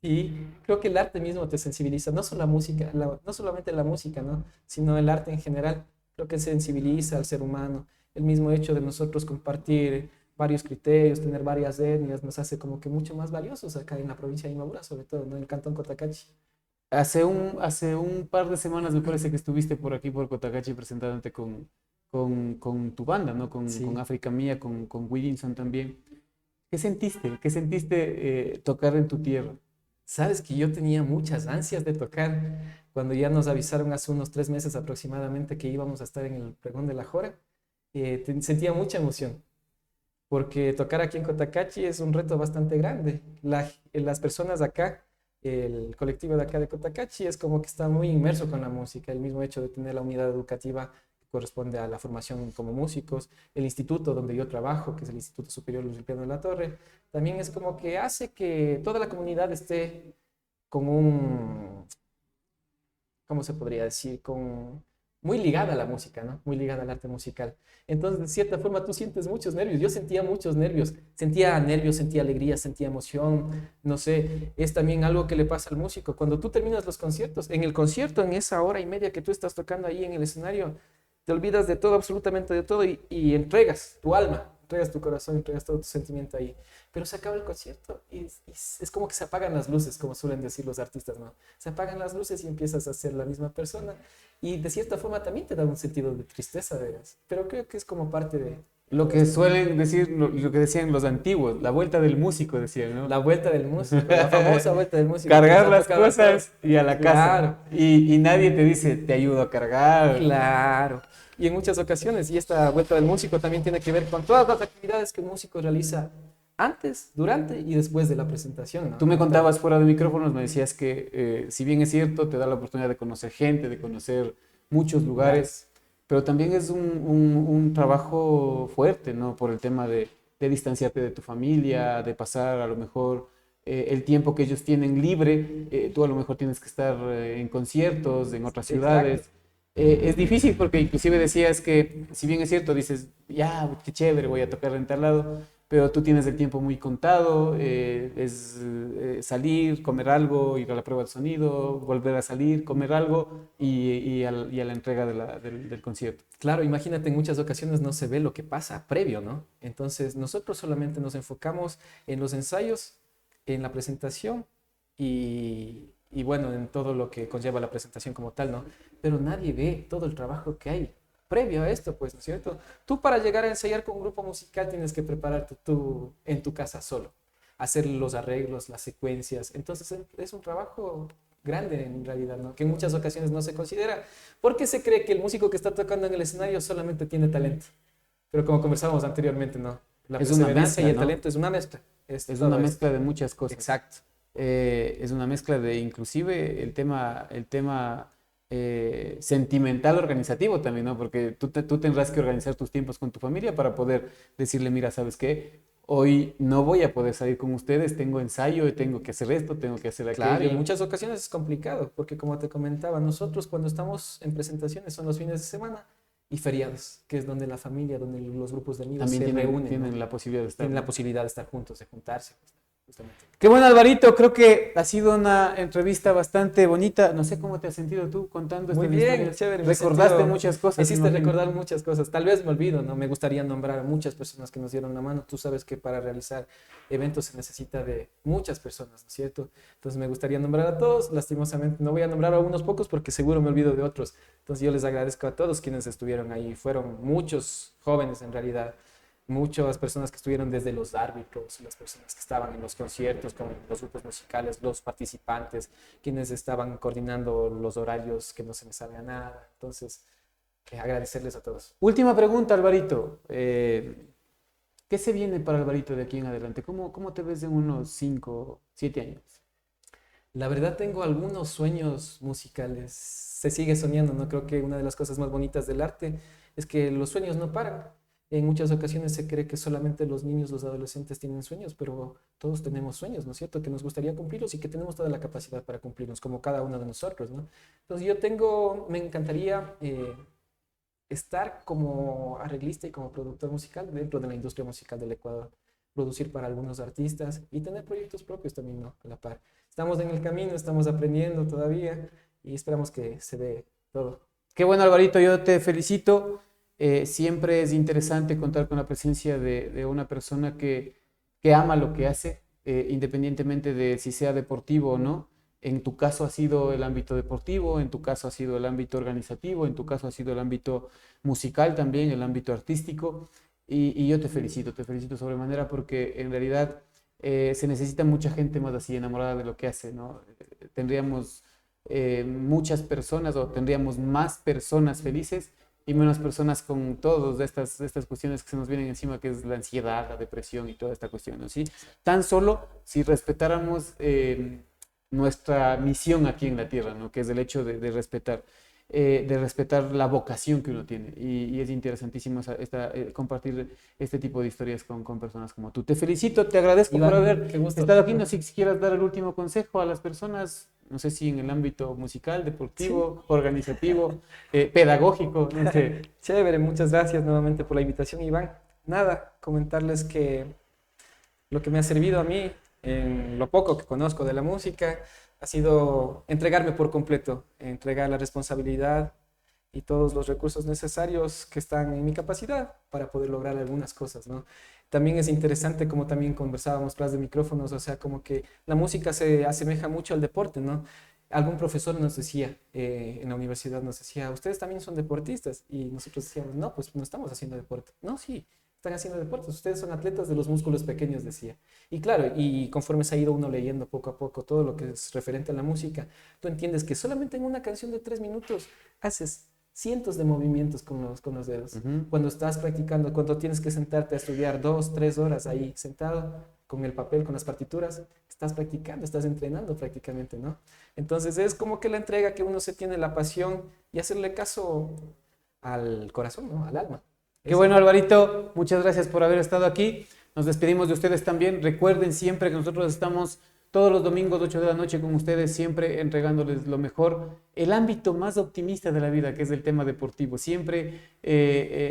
Y creo que el arte mismo te sensibiliza, no solo la música, no solamente la música, ¿no? Sino el arte en general. Creo que sensibiliza al ser humano. El mismo hecho de nosotros compartir varios criterios, tener varias etnias, nos hace como que mucho más valiosos acá en la provincia de Imbabura, sobre todo, ¿no? En el cantón Cotacachi. Hace un par de semanas me parece que estuviste por aquí, por Cotacachi, presentándote con tu banda, ¿no? Sí. Con África Mía, con Willinson también. ¿Qué sentiste? ¿Qué sentiste tocar en tu tierra? Sabes que yo tenía muchas ansias de tocar. Cuando ya nos avisaron hace unos 3 meses aproximadamente que íbamos a estar en el pregón de la Jora, sentía mucha emoción. Porque tocar aquí en Cotacachi es un reto bastante grande. Las personas de acá, el colectivo de acá de Cotacachi, es como que está muy inmerso con la música. El mismo hecho de tener la unidad educativa que corresponde a la formación como músicos, el instituto donde yo trabajo, que es el Instituto Superior Luis Ripiano de la Torre, también es como que hace que toda la comunidad esté con ¿cómo se podría decir? Muy ligada a la música, ¿no? Muy ligada al arte musical. Entonces, de cierta forma, tú sientes muchos nervios. Yo sentía muchos nervios. Sentía nervios, sentía alegría, sentía emoción. No sé, es también algo que le pasa al músico. Cuando tú terminas los conciertos, en el concierto, en esa hora y media que tú estás tocando ahí en el escenario, te olvidas de todo, absolutamente de todo, y entregas tu alma, entregas tu corazón, entregas todo tu sentimiento ahí. Pero se acaba el concierto y es como que se apagan las luces, como suelen decir los artistas, ¿no? Se apagan las luces y empiezas a ser la misma persona. Y de cierta forma también te da un sentido de tristeza, veras. Pero creo que es como parte de... Lo que suelen decir, lo que decían los antiguos, la vuelta del músico, decían, ¿no? La vuelta del músico, la famosa vuelta del músico. Cargar las cosas y a la casa. Claro. Y nadie te dice, te ayudo a cargar. Claro. Y en muchas ocasiones, y esta vuelta del músico también tiene que ver con todas las actividades que un músico realiza antes, durante y después de la presentación, ¿no? Tú me contabas fuera de micrófonos, me decías que si bien es cierto, te da la oportunidad de conocer gente, de conocer muchos lugares, pero también es un trabajo fuerte, ¿no? Por el tema de distanciarte de tu familia, de pasar a lo mejor el tiempo que ellos tienen libre, tú a lo mejor tienes que estar en conciertos, en otras ciudades. Exacto. Es difícil porque inclusive decías que, si bien es cierto, dices, ya, qué chévere, voy a tocar en tal lado, pero tú tienes el tiempo muy contado, salir, comer algo, ir a la prueba del sonido, volver a salir, comer algo y a la entrega del concierto. Claro, imagínate, en muchas ocasiones no se ve lo que pasa previo, ¿no? Entonces, nosotros solamente nos enfocamos en los ensayos, en la presentación y bueno, en todo lo que conlleva la presentación como tal, ¿no? Pero nadie ve todo el trabajo que hay previo a esto, pues, ¿no es cierto? Tú para llegar a ensayar con un grupo musical tienes que prepararte tú en tu casa solo, hacer los arreglos, las secuencias. Entonces es un trabajo grande en realidad, ¿no? Que en muchas ocasiones no se considera, porque se cree que el músico que está tocando en el escenario solamente tiene talento. Pero como conversábamos anteriormente, ¿no? La Es una perseverancia mezcla, y el ¿no? talento es una mezcla. Es Es todo una esto. mezcla de muchas cosas. Exacto. Es una mezcla de inclusive el tema sentimental organizativo también, ¿no? Porque tú tendrás que organizar tus tiempos con tu familia para poder decirle, mira, ¿sabes qué? Hoy no voy a poder salir con ustedes, tengo ensayo, tengo que hacer esto, tengo que hacer Claro, y aquello. en muchas ocasiones es complicado, porque como te comentaba, nosotros cuando estamos en presentaciones son los fines de semana y feriados, que es donde la familia, donde los grupos de amigos También se tienen, reúnen, tienen ¿no? la posibilidad de estar. Tienen la posibilidad de estar juntos, de juntarse, justamente. Qué bueno, Alvarito, creo que ha sido una entrevista bastante bonita. No sé cómo te has sentido tú contando Muy estas bien, historias. chévere. me he Recordaste sentido- muchas cosas. Me hiciste me imagino. recordar muchas cosas. Tal vez me olvido, ¿no? Me gustaría nombrar a muchas personas que nos dieron la mano. Tú sabes que para realizar eventos se necesita de muchas personas, ¿no es cierto? Entonces me gustaría nombrar a todos. Lastimosamente no voy a nombrar a unos pocos porque seguro me olvido de otros. Entonces yo les agradezco a todos quienes estuvieron ahí. Fueron muchos jóvenes en realidad. Muchas personas que estuvieron desde los árbitros, las personas que estaban en los conciertos con los grupos musicales, los participantes, quienes estaban coordinando los horarios, que no se me salga nada. Entonces, agradecerles a todos. Última pregunta, Alvarito. ¿Qué se viene para Alvarito de aquí en adelante? ¿Cómo te ves en unos 5, 7 años? La verdad tengo algunos sueños musicales. Se sigue soñando, ¿no? Creo que una de las cosas más bonitas del arte es que los sueños no paran. En muchas ocasiones se cree que solamente los niños, los adolescentes tienen sueños, pero todos tenemos sueños, ¿no es cierto? Que nos gustaría cumplirlos y que tenemos toda la capacidad para cumplirlos, como cada uno de nosotros, ¿no? Entonces me encantaría estar como arreglista y como productor musical dentro de la industria musical del Ecuador, producir para algunos artistas y tener proyectos propios también, ¿no? A la par. Estamos en el camino, estamos aprendiendo todavía y esperamos que se dé todo. Qué bueno, Alvarito, yo te felicito. Siempre es interesante contar con la presencia de una persona que ama lo que hace, independientemente de si sea deportivo o no. En tu caso ha sido el ámbito deportivo, en tu caso ha sido el ámbito organizativo, en tu caso ha sido el ámbito musical también, el ámbito artístico. Y yo te felicito sobremanera porque en realidad se necesita mucha gente más así, enamorada de lo que hace, ¿no? Tendríamos muchas personas o tendríamos más personas felices y menos personas con todas estas cuestiones que se nos vienen encima, que es la ansiedad, la depresión y toda esta cuestión, ¿no? ¿Sí? Tan solo si respetáramos nuestra misión aquí en la Tierra, ¿no? Que es el hecho de respetar la vocación que uno tiene. Y es interesantísimo compartir este tipo de historias con personas como tú. Te felicito, te agradezco Iván, por haber qué gusto. estado aquí. No sé si quieras dar el último consejo a las personas, no sé si en el ámbito musical, deportivo, organizativo, pedagógico, no sé. Chévere, muchas gracias nuevamente por la invitación, Iván. Nada, comentarles que lo que me ha servido a mí, en lo poco que conozco de la música, ha sido entregarme por completo, entregar la responsabilidad y todos los recursos necesarios que están en mi capacidad para poder lograr algunas cosas, ¿no? También es interesante, como también conversábamos tras de micrófonos, o sea, como que la música se asemeja mucho al deporte, ¿no? Algún profesor nos decía, en la universidad nos decía, ustedes también son deportistas, y nosotros decíamos, no, pues no estamos haciendo deporte. No, sí, están haciendo deportes, ustedes son atletas de los músculos pequeños, decía. Y claro, y conforme se ha ido uno leyendo poco a poco todo lo que es referente a la música, tú entiendes que solamente en una canción de 3 minutos haces cientos de movimientos con los dedos. Cuando estás practicando, cuando tienes que sentarte a estudiar 2, 3 horas ahí sentado con el papel, con las partituras, estás practicando, estás entrenando prácticamente, ¿no? Entonces es como que la entrega que uno se tiene, la pasión y hacerle caso al corazón, ¿no? Al alma. Qué bueno, Alvarito, muchas gracias por haber estado aquí. Nos despedimos de ustedes también. Recuerden siempre que nosotros estamos todos los domingos 8 de la noche con ustedes, siempre entregándoles lo mejor. El ámbito más optimista de la vida, que es el tema deportivo. Siempre,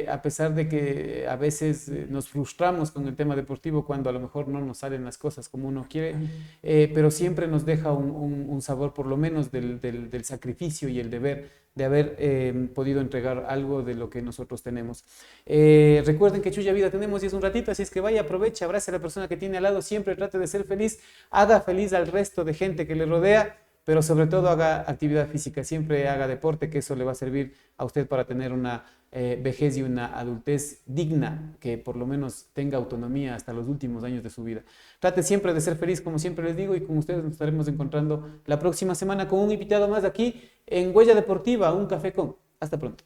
a pesar de que a veces nos frustramos con el tema deportivo cuando a lo mejor no nos salen las cosas como uno quiere, pero siempre nos deja un sabor por lo menos del sacrificio y el deber de haber podido entregar algo de lo que nosotros tenemos. Recuerden que Chuya Vida tenemos y es un ratito, así es que vaya, aproveche, abrace a la persona que tiene al lado, siempre trate de ser feliz, haga feliz al resto de gente que le rodea, pero sobre todo haga actividad física, siempre haga deporte, que eso le va a servir a usted para tener una vejez y una adultez digna, que por lo menos tenga autonomía hasta los últimos años de su vida. Trate siempre de ser feliz, como siempre les digo, y con ustedes nos estaremos encontrando la próxima semana con un invitado más aquí en Huella Deportiva, un café con. Hasta pronto.